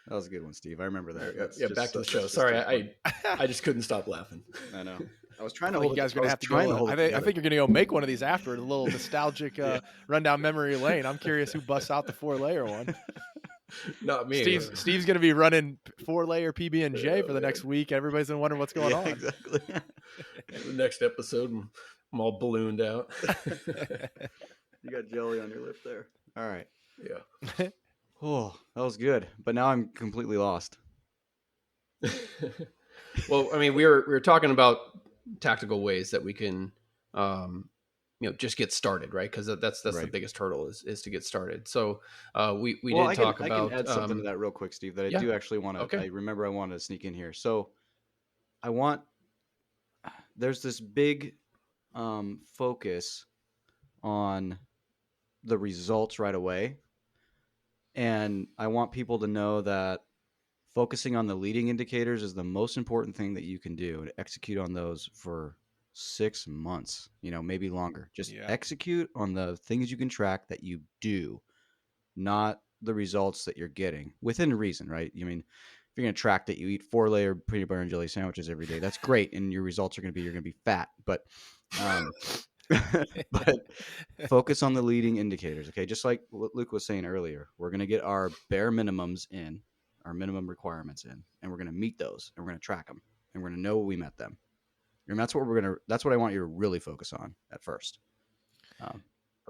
That was a good one, Steve. I remember that. That's Yeah, just back to the so- show. that's Sorry, just I just couldn't stop laughing. I know. I was trying to I think hold you guys it. are gonna I have was to trying go. to hold I it think together. you're gonna go make one of these after a little nostalgic rundown memory lane. I'm curious who busts out the 4-layer one. Not me. Steve's gonna be running 4-layer PB and J for the next week. Everybody's gonna wonder what's going Yeah, on. exactly. The next episode, I'm all ballooned out. You got jelly on your lip there. All right. Yeah. Oh, that was good. But now I'm completely lost. Well, I mean, we were talking about tactical ways that we can, just get started, right? Because that's the Right. biggest hurdle is to get started. So we Well, did talk I about. can add something to that real quick, Steve, that I yeah. do actually want to. Okay. I remember I wanted to sneak in here. So there's this big focus on the results right away. And I want people to know that focusing on the leading indicators is the most important thing that you can do, and execute on those for 6 months, maybe longer. Just Yeah. execute on the things you can track that you do, not the results that you're getting within reason, right? I mean, if you're going to track that you eat 4-layer peanut butter and jelly sandwiches every day, that's great. And your results are going to be, you're going to be fat, but, but focus on the leading indicators. Okay. Just like what Luke was saying earlier, we're going to get our bare minimums in, our minimum requirements in, and we're going to meet those, and we're going to track them, and we're going to know we met them. And that's what that's what I want you to really focus on at first. The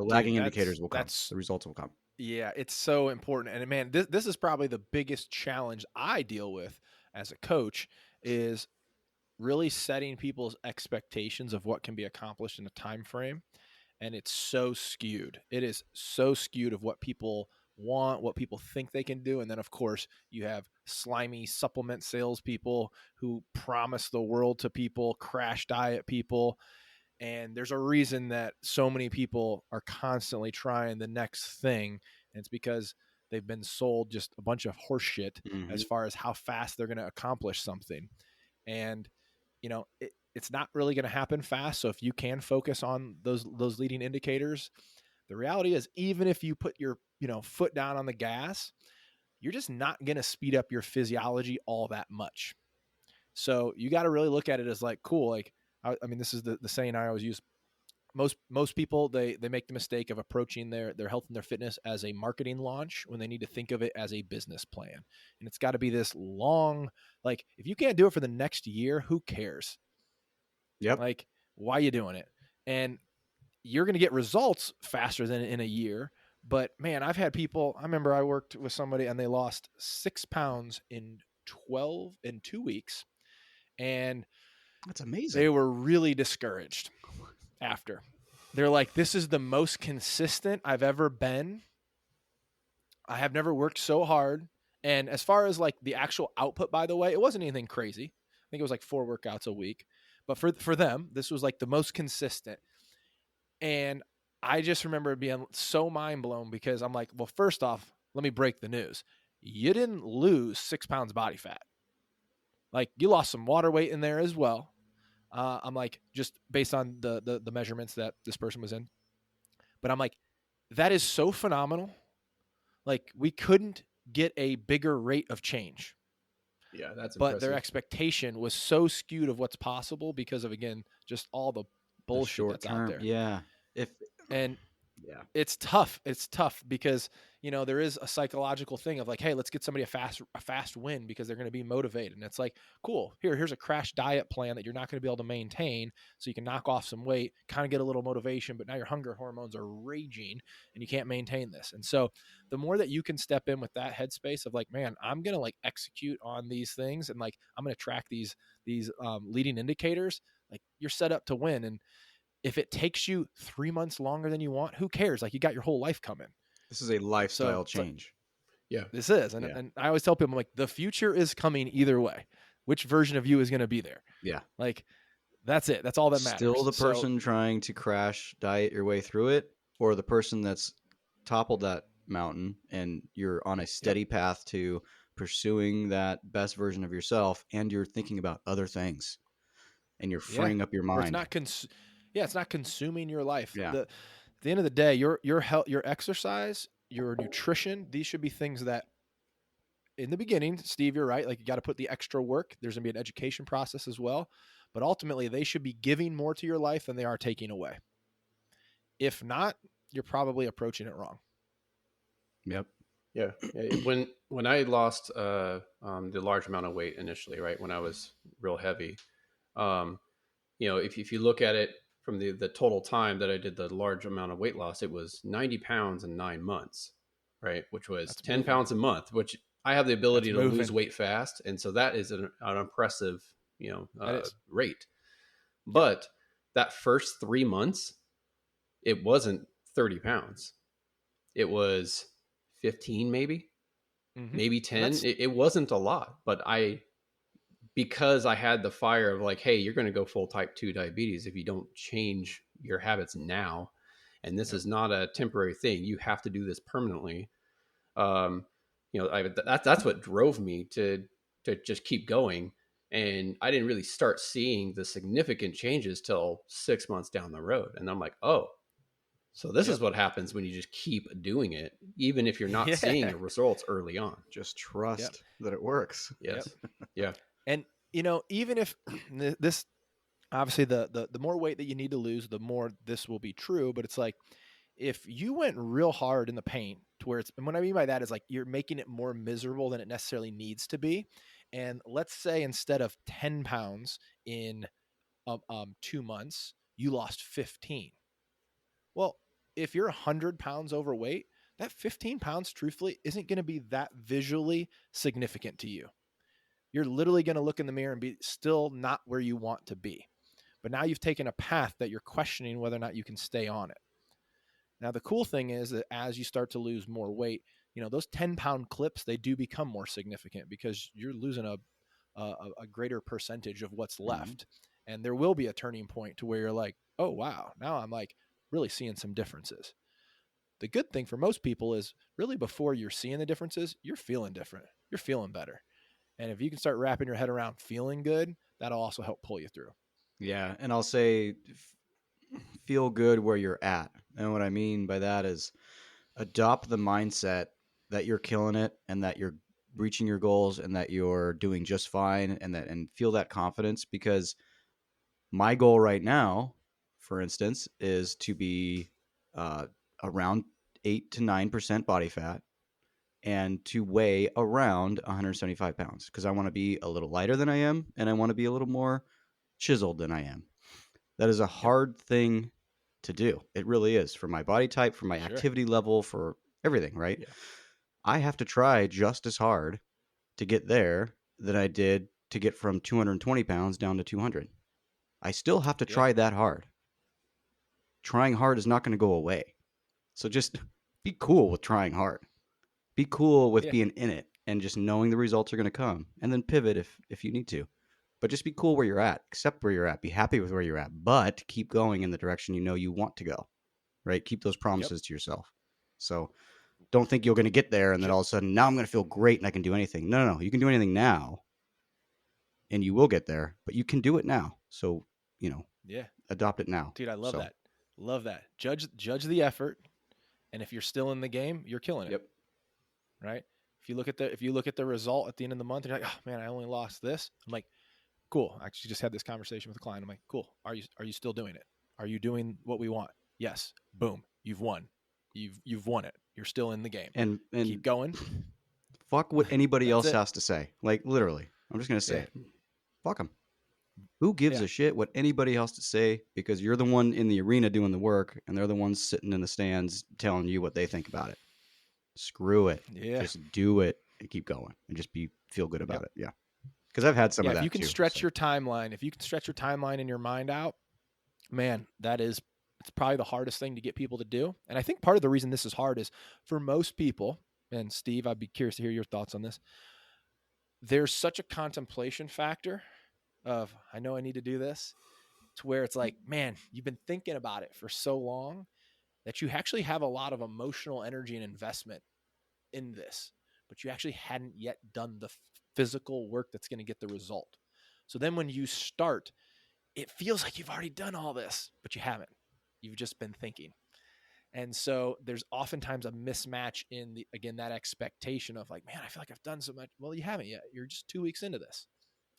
lagging indicators will come. The results will come. Yeah, it's so important. And man, this is probably the biggest challenge I deal with as a coach, is really setting people's expectations of what can be accomplished in a time frame. And it's so skewed. It is so skewed of what people want, what people think they can do. And then of course you have slimy supplement salespeople who promise the world to people, crash diet people. And there's a reason that so many people are constantly trying the next thing. And it's because they've been sold just a bunch of horse shit as far as how fast they're going to accomplish something. And, it's not really going to happen fast. So if you can focus on those leading indicators, the reality is, even if you put your, foot down on the gas, you're just not going to speed up your physiology all that much. So you got to really look at it as like, cool. Like, I mean, this is the saying I always use. Most people, they make the mistake of approaching their health and their fitness as a marketing launch when they need to think of it as a business plan. And it's got to be this long, like, if you can't do it for the next year, who cares? Yep. Like, why are you doing it? And you're going to get results faster than in a year. But man, I've had people, I remember I worked with somebody and they lost 6 pounds in 2 weeks. And that's amazing. They were really discouraged after. They're like, this is the most consistent I've ever been. I have never worked so hard. And as far as like the actual output, by the way, it wasn't anything crazy. I think it was like 4 workouts a week. But for them, this was like the most consistent. And I just remember being so mind blown, because I'm like, well, first off, let me break the news. You didn't lose 6 pounds body fat. Like, you lost some water weight in there as well. I'm like, just based on the measurements that this person was in. But I'm like, that is so phenomenal. Like, we couldn't get a bigger rate of change. Yeah, that's impressive. But their expectation was so skewed of what's possible because of, again, just all the bullshit that's out there. Yeah. Yeah. It's tough. It's tough because, there is a psychological thing of like, hey, let's get somebody a fast win because they're going to be motivated. And it's like, cool, here's a crash diet plan that you're not going to be able to maintain. So you can knock off some weight, kind of get a little motivation, but now your hunger hormones are raging and you can't maintain this. And so the more that you can step in with that headspace of like, man, I'm going to like execute on these things and like, I'm going to track these leading indicators, like you're set up to win. And if it takes you 3 months longer than you want, who cares? Like you got your whole life coming. This is a lifestyle So change. Yeah. this is, and I always tell people, I'm like, the future is coming either way. Which version of you is going to be there? Yeah. Like that's it. That's all that matters. Still the person trying to crash diet your way through it, or the person that's toppled that mountain and you're on a steady path to pursuing that best version of yourself, and you're thinking about other things and you're freeing up your mind. Or it's not it's not consuming your life. Yeah. At the end of the day, your health, your exercise, your nutrition, these should be things that in the beginning, Steve, you're right. Like you got to put the extra work. There's going to be an education process as well, but ultimately they should be giving more to your life than they are taking away. If not, you're probably approaching it wrong. Yep. Yeah. When I lost the large amount of weight initially, right, when I was real heavy, if you look at it from the total time that I did the large amount of weight loss, it was 90 pounds in 9 months, right? Which was That's 10 moving. pounds a month, which I have the ability That's to moving. lose weight fast. And so that is an impressive, rate. But that first 3 months, it wasn't 30 pounds. It was 15, maybe 10. It wasn't a lot, but because I had the fire of like, hey, you're going to go full type 2 diabetes if you don't change your habits now. And this is not a temporary thing. You have to do this permanently. That's what drove me to just keep going. And I didn't really start seeing the significant changes till 6 months down the road. And I'm like, oh, so this is what happens when you just keep doing it, even if you're not seeing the results early on. Just trust that it works. Yes. Yeah. And, even if this, obviously the more weight that you need to lose, the more this will be true. But it's like, if you went real hard in the paint to where and what I mean by that is like, you're making it more miserable than it necessarily needs to be. And let's say instead of 10 pounds in 2 months, you lost 15. Well, if you're 100 pounds overweight, that 15 pounds, truthfully, isn't going to be that visually significant to you. You're literally going to look in the mirror and be still not where you want to be. But now you've taken a path that you're questioning whether or not you can stay on it. Now, the cool thing is that as you start to lose more weight, those 10-pound clips, they do become more significant because you're losing a greater percentage of what's left. And there will be a turning point to where you're like, oh, wow, now I'm like really seeing some differences. The good thing for most people is really before you're seeing the differences, you're feeling different. You're feeling better. And if you can start wrapping your head around feeling good, that'll also help pull you through. Yeah. And I'll say, feel good where you're at. And what I mean by that is adopt the mindset that you're killing it and that you're reaching your goals and that you're doing just fine and feel that confidence, because my goal right now, for instance, is to be around 8 to 9% body fat and to weigh around 175 pounds, because I want to be a little lighter than I am and I want to be a little more chiseled than I am. That is a hard thing to do. It really is, for my body type, for my activity level, for everything, right? Yeah. I have to try just as hard to get there than I did to get from 220 pounds down to 200. I still have to try that hard. Trying hard is not going to go away. So just be cool with trying hard. Be cool with being in it and just knowing the results are going to come, and then pivot if you need to. But just be cool where you're at, accept where you're at, be happy with where you're at, but keep going in the direction you want to go, right? Keep those promises to yourself. So don't think you're going to get there and then all of a sudden, now I'm going to feel great and I can do anything. No. You can do anything now and you will get there, but you can do it now. So, adopt it now. Dude, I love that. Love that. Judge the effort. And if you're still in the game, you're killing it. Yep. Right. If you look at the result at the end of the month, you're like, oh man, I only lost this. I'm like, cool. I actually just had this conversation with a client. I'm like, cool. Are you still doing it? Are you doing what we want? Yes. Boom. you've won. You've won it. You're still in the game. And Keep going. fuck what anybody else it. has to say. Like, literally, I'm just gonna say Yeah. it. Fuck them. Who gives Yeah. a shit what anybody else to say? Because you're the one in the arena doing the work, and they're the ones sitting in the stands telling you what they think about it. Screw it. Yeah. Just do it and keep going, and just feel good about it. Yeah. Because I've had some of that if you can too, stretch so. your timeline, if you can stretch your timeline in your mind out, man, it's probably the hardest thing to get people to do. And I think part of the reason this is hard is for most people, and Steve, I'd be curious to hear your thoughts on this. There's such a contemplation factor of, I know I need to do this, to where it's like, man, you've been thinking about it for so long that you actually have a lot of emotional energy and investment in this, but you actually hadn't yet done the physical work that's going to get the result. So then when you start, it feels like you've already done all this, but you haven't. You've just been thinking. And so there's oftentimes a mismatch in that expectation of like, man, I feel like I've done so much. Well, you haven't yet. You're just 2 weeks into this.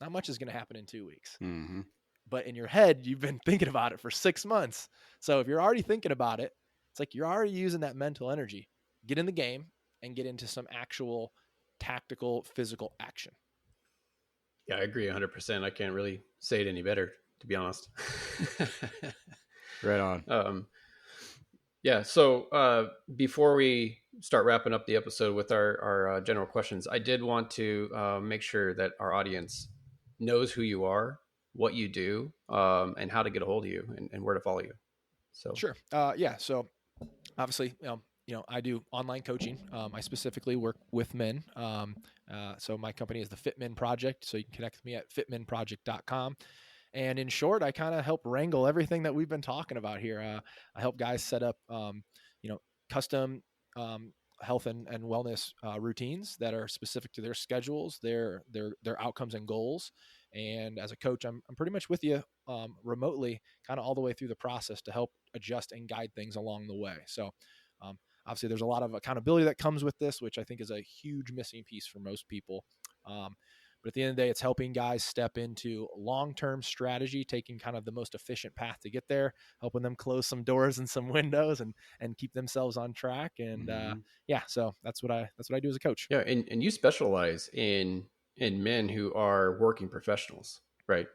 Not much is going to happen in 2 weeks. Mm-hmm. But in your head, you've been thinking about it for 6 months. So if you're already thinking about it, it's like you're already using that mental energy. Get in the game and get into some actual tactical, physical action. Yeah, I agree 100%. I can't really say it any better, to be honest. Right on. Yeah. So before we start wrapping up the episode with our general questions, I did want to make sure that our audience knows who you are, what you do, and how to get a hold of you and where to follow you. So Sure. Yeah. So obviously, I do online coaching. I specifically work with men. So my company is the Fit Men Project. So you can connect with me at fitmenproject.com. And in short, I kind of help wrangle everything that we've been talking about here. I help guys set up, custom health and wellness routines that are specific to their schedules, their outcomes and goals. And as a coach, I'm pretty much with you remotely, kind of all the way through the process to help adjust and guide things along the way. So obviously, there's a lot of accountability that comes with this, which I think is a huge missing piece for most people. But at the end of the day, it's helping guys step into long-term strategy, taking kind of the most efficient path to get there, helping them close some doors and some windows and keep themselves on track. And so that's what I do as a coach. yeah, and you specialize in men who are working professionals, right?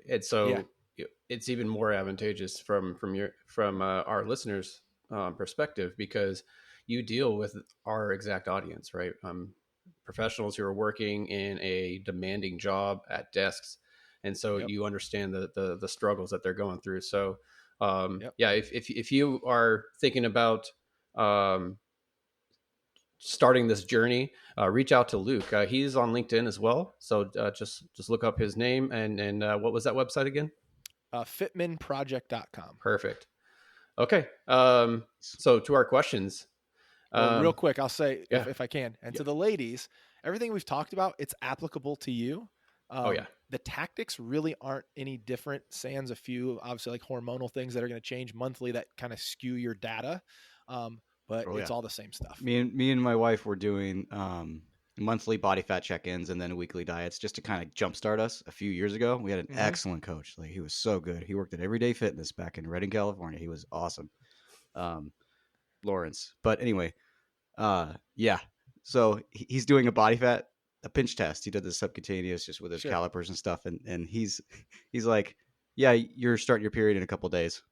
And so it's even more advantageous from our listeners' perspective, because you deal with our exact audience, right? Professionals who are working in a demanding job at desks, and so you understand the struggles that they're going through. So if you are thinking about starting this journey, reach out to Luke. He's on LinkedIn as well, so just look up his name and what was that website again? Fitmenproject.com. Perfect. Okay, so to our questions. Well, real quick, I'll say, if I can, and to the ladies, everything we've talked about, it's applicable to you. The tactics really aren't any different, sans a few, obviously, like hormonal things that are going to change monthly that kind of skew your data. But it's all the same stuff. Me and my wife were doing monthly body fat check-ins and then weekly diets just to kind of jumpstart us a few years ago. We had an excellent coach. Like, he was so good. He worked at Everyday Fitness back in Redding, California. He was awesome. Lawrence. But anyway, so he's doing a pinch test. He did the subcutaneous just with his calipers and stuff. And he's like, yeah, you're starting your period in a couple of days.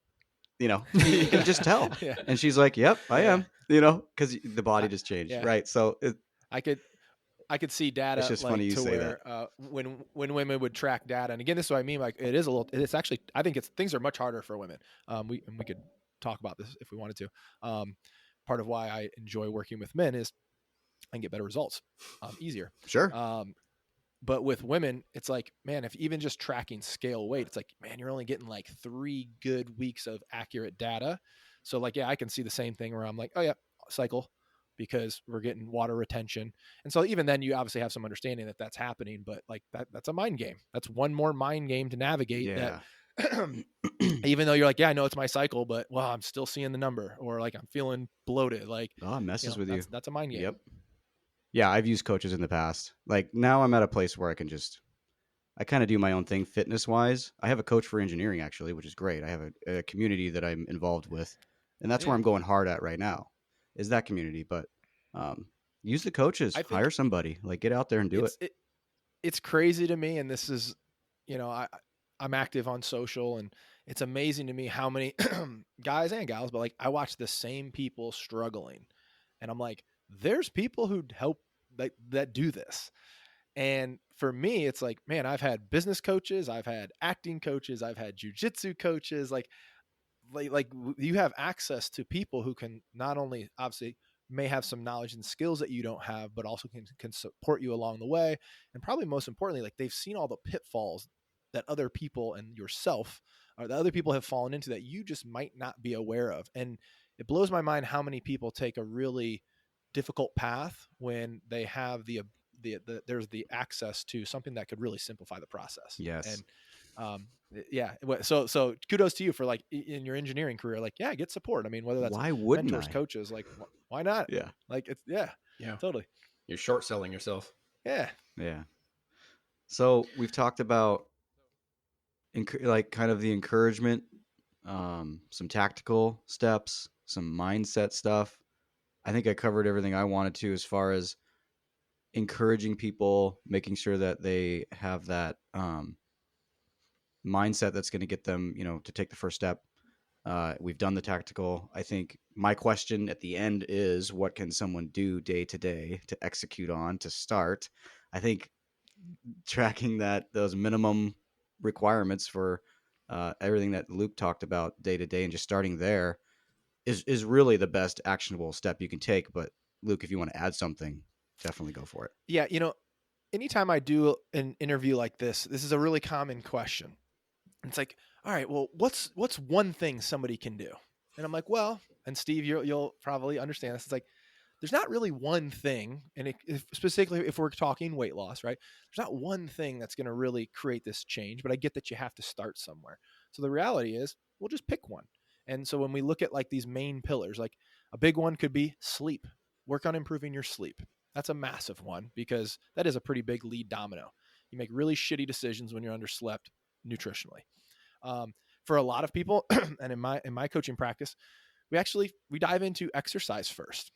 You can just tell. And she's like, yep, I am, because the body just changed. Right. So I could see data. It's just like, funny you to say where, that. When women would track data, and again, this is what I mean. Like, it's actually, I think things are much harder for women. We could talk about this if we wanted to. Part of why I enjoy working with men is I can get better results, easier. Sure. But with women, it's like, man, if even just tracking scale weight, it's like, man, you're only getting like 3 good weeks of accurate data. So like, I can see the same thing where I'm like, oh yeah, cycle, because we're getting water retention. And so even then you obviously have some understanding that that's happening, but like that's a mind game. That's one more mind game to navigate that even though you're like, I know it's my cycle, but I'm still seeing the number, or like I'm feeling bloated. Like, it messes with you. That's a mind game. Yep. Yeah, I've used coaches in the past. Like, now I'm at a place where I kind of do my own thing fitness wise. I have a coach for engineering, actually, which is great. I have a community that I'm involved with. And that's where I'm going hard at right now, is that community. But use the coaches, I think hire somebody, like get out there and do it. It's crazy to me. And this is, I'm active on social, and it's amazing to me how many guys and gals, but like I watch the same people struggling, and I'm like, there's people who help that do this. And for me, it's like, man, I've had business coaches, I've had acting coaches, I've had jujitsu coaches, you have access to people who can not only obviously may have some knowledge and skills that you don't have, but also can support you along the way. And probably most importantly, like they've seen all the pitfalls that other people and yourself or that other people have fallen into that you just might not be aware of. And it blows my mind how many people take a really difficult path when they have there's the access to something that could really simplify the process. Yes. And yeah. So kudos to you for like in your engineering career, like, yeah, get support. I mean, whether that's why wouldn't mentors, coaches, like why not? Yeah. Like it's, yeah, totally. You're short selling yourself. Yeah. Yeah. So we've talked about like kind of the encouragement, some tactical steps, some mindset stuff. I think I covered everything I wanted to as far as encouraging people, making sure that they have that mindset that's going to get them, to take the first step. We've done the tactical. I think my question at the end is, what can someone do day to day to execute on, to start? I think tracking those minimum requirements for everything that Luke talked about day to day and just starting there is really the best actionable step you can take. But Luke, if you want to add something, definitely go for it. Yeah. Anytime I do an interview like this is a really common question. It's like, all right, well, what's one thing somebody can do? And I'm like, well, and Steve, you'll probably understand this. It's like, there's not really one thing. And specifically if we're talking weight loss, right? There's not one thing that's going to really create this change, but I get that you have to start somewhere. So the reality is we'll just pick one. And so when we look at like these main pillars, like a big one could be sleep, work on improving your sleep. That's a massive one because that is a pretty big lead domino. You make really shitty decisions when you're underslept nutritionally. For a lot of people, and in my coaching practice, we dive into exercise first.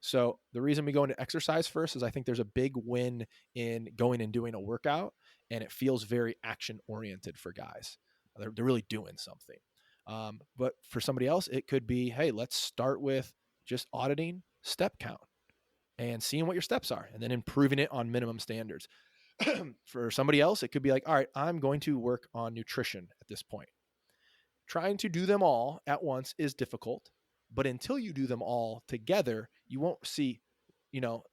So the reason we go into exercise first is I think there's a big win in going and doing a workout, and it feels very action oriented for guys. They're really doing something. But for somebody else, it could be, hey, let's start with just auditing step count and seeing what your steps are and then improving it on minimum standards. For somebody else, it could be like, all right, I'm going to work on nutrition at this point. Trying to do them all at once is difficult, but until you do them all together, you won't see,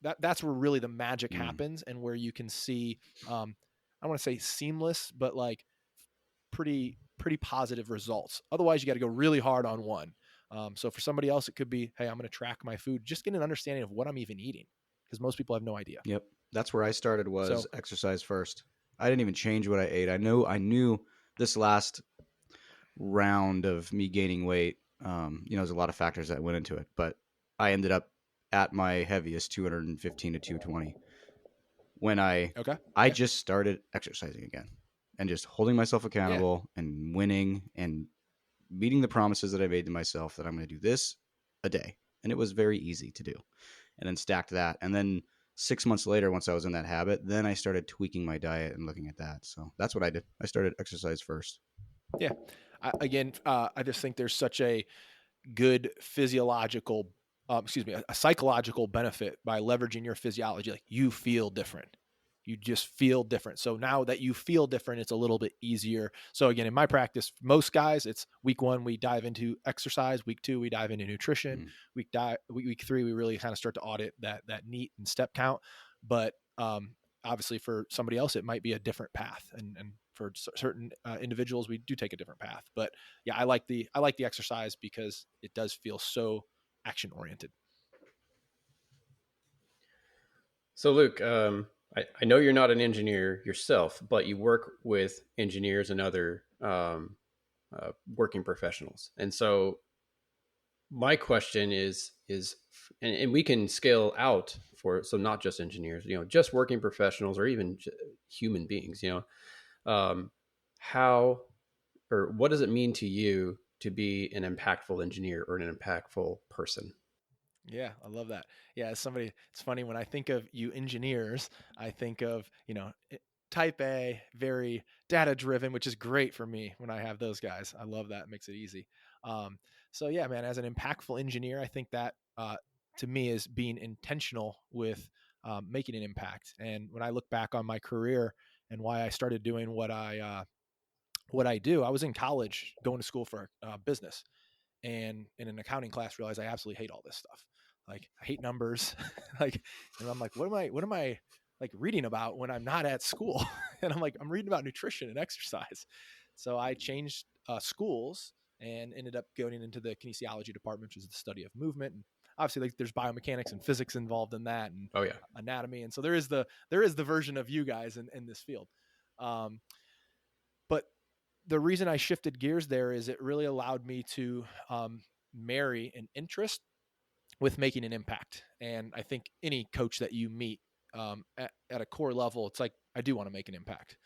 that's where really the magic happens and where you can see, I don't want to say seamless, but like pretty positive results. Otherwise, you got to go really hard on one. So for somebody else, it could be, hey, I'm going to track my food, just get an understanding of what I'm even eating, because most people have no idea. Yep. That's where I started, was exercise first. I didn't even change what I ate. I knew this last round of me gaining weight, there's a lot of factors that went into it, but I ended up at my heaviest 215 to 220 when I just started exercising again and just holding myself accountable and winning and meeting the promises that I made to myself that I'm going to do this a day. And it was very easy to do. And then stacked that. And then 6 months later, once I was in that habit, then I started tweaking my diet and looking at that. So that's what I did. I started exercise first. Yeah. I just think there's such a good physiological, a psychological benefit by leveraging your physiology. Like you feel different. You just feel different. So now that you feel different, it's a little bit easier. So again, in my practice, most guys, it's week 1, we dive into exercise. Week 2, we dive into nutrition. Week 3, we really kind of start to audit that NEAT and step count. But obviously for somebody else, it might be a different path. And for certain individuals, we do take a different path. But yeah, I like the exercise because it does feel so action oriented. So Luke, I know you're not an engineer yourself, but you work with engineers and other working professionals. And so my question is, and we can scale out so not just engineers, just working professionals or even human beings, how, or what does it mean to you to be an impactful engineer or an impactful person? Yeah, I love that. Yeah, as somebody, it's funny when I think of you engineers, I think of, type A, very data driven, which is great for me when I have those guys. I love that. It makes it easy. Um, so yeah, man, as an impactful engineer, I think that to me is being intentional with making an impact. And when I look back on my career and why I started doing what I do, I was in college going to school for business, and in an accounting class realized I absolutely hate all this stuff. Like I hate numbers. Like, and I'm like, what am I like reading about when I'm not at school? And I'm like, I'm reading about nutrition and exercise. So I changed schools and ended up going into the kinesiology department, which is the study of movement. And obviously like there's biomechanics and physics involved in that, and Oh yeah. anatomy. And so there is the version of you guys in this field. Um, but the reason I shifted gears there is it really allowed me to marry an interest with making an impact. And I think any coach that you meet at a core level, it's like, I do want to make an impact.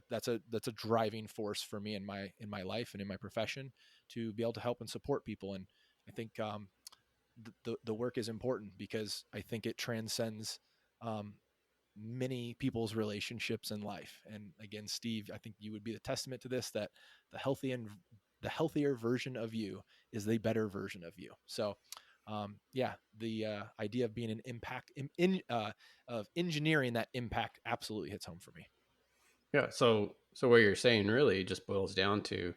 That's a driving force for me in my life and in my profession, to be able to help and support people. And I think the work is important because I think it transcends many people's relationships in life. And again, Steve, I think you would be the testament to this, that the healthier version of you is the better version of you. So the idea of being an impact of engineering that impact absolutely hits home for me. Yeah. So what you're saying really just boils down to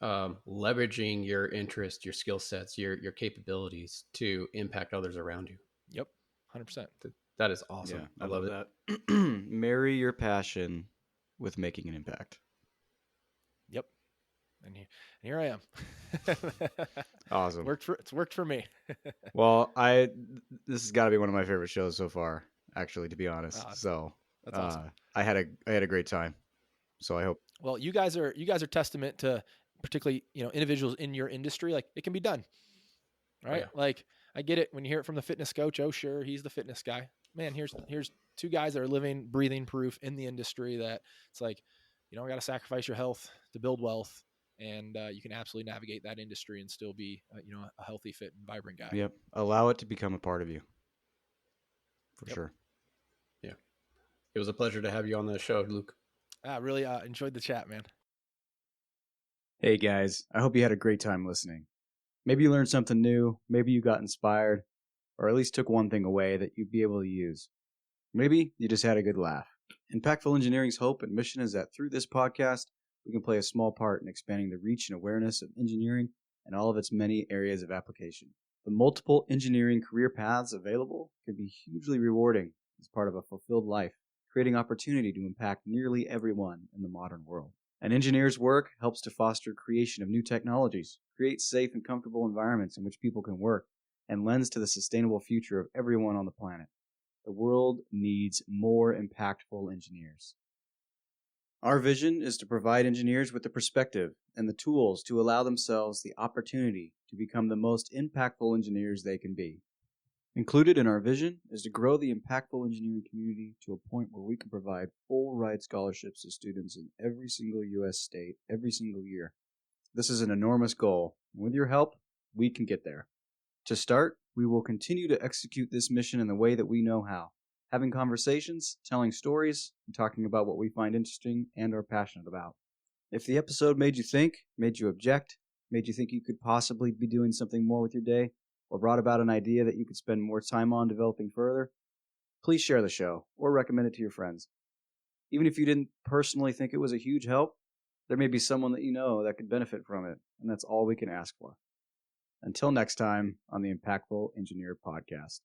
leveraging your interest, your skill sets, your capabilities to impact others around you. Yep. 100%. That is awesome. Yeah, I love it. that. Marry your passion with making an impact. Yep. And here I am. Awesome. It's worked for me. Well, this has got to be one of my favorite shows so far, actually, to be honest. So That's awesome. I had a great time. So I hope. Well, you guys are testament to particularly, individuals in your industry. Like, it can be done, right? Oh, yeah. Like, I get it when you hear it from the fitness coach. Oh, sure, he's the fitness guy. Man, here's two guys that are living, breathing proof in the industry that it's like, you don't got to sacrifice your health to build wealth, and you can absolutely navigate that industry and still be, a healthy, fit, and vibrant guy. Yep. Allow it to become a part of you. For sure. Yeah. It was a pleasure to have you on the show, Luke. I really enjoyed the chat, man. Hey guys, I hope you had a great time listening. Maybe you learned something new, maybe you got inspired, or at least took one thing away that you'd be able to use. Maybe you just had a good laugh. Impactful Engineering's hope and mission is that through this podcast, we can play a small part in expanding the reach and awareness of engineering and all of its many areas of application. The multiple engineering career paths available can be hugely rewarding as part of a fulfilled life, creating opportunity to impact nearly everyone in the modern world. An engineer's work helps to foster creation of new technologies, create safe and comfortable environments in which people can work, and lends to the sustainable future of everyone on the planet. The world needs more impactful engineers. Our vision is to provide engineers with the perspective and the tools to allow themselves the opportunity to become the most impactful engineers they can be. Included in our vision is to grow the impactful engineering community to a point where we can provide full ride scholarships to students in every single U.S. state every single year. This is an enormous goal, and with your help, we can get there. To start, we will continue to execute this mission in the way that we know how, having conversations, telling stories, and talking about what we find interesting and are passionate about. If the episode made you think, made you object, made you think you could possibly be doing something more with your day, or brought about an idea that you could spend more time on developing further, please share the show or recommend it to your friends. Even if you didn't personally think it was a huge help, there may be someone that you know that could benefit from it, and that's all we can ask for. Until next time on the Impactful Engineer Podcast.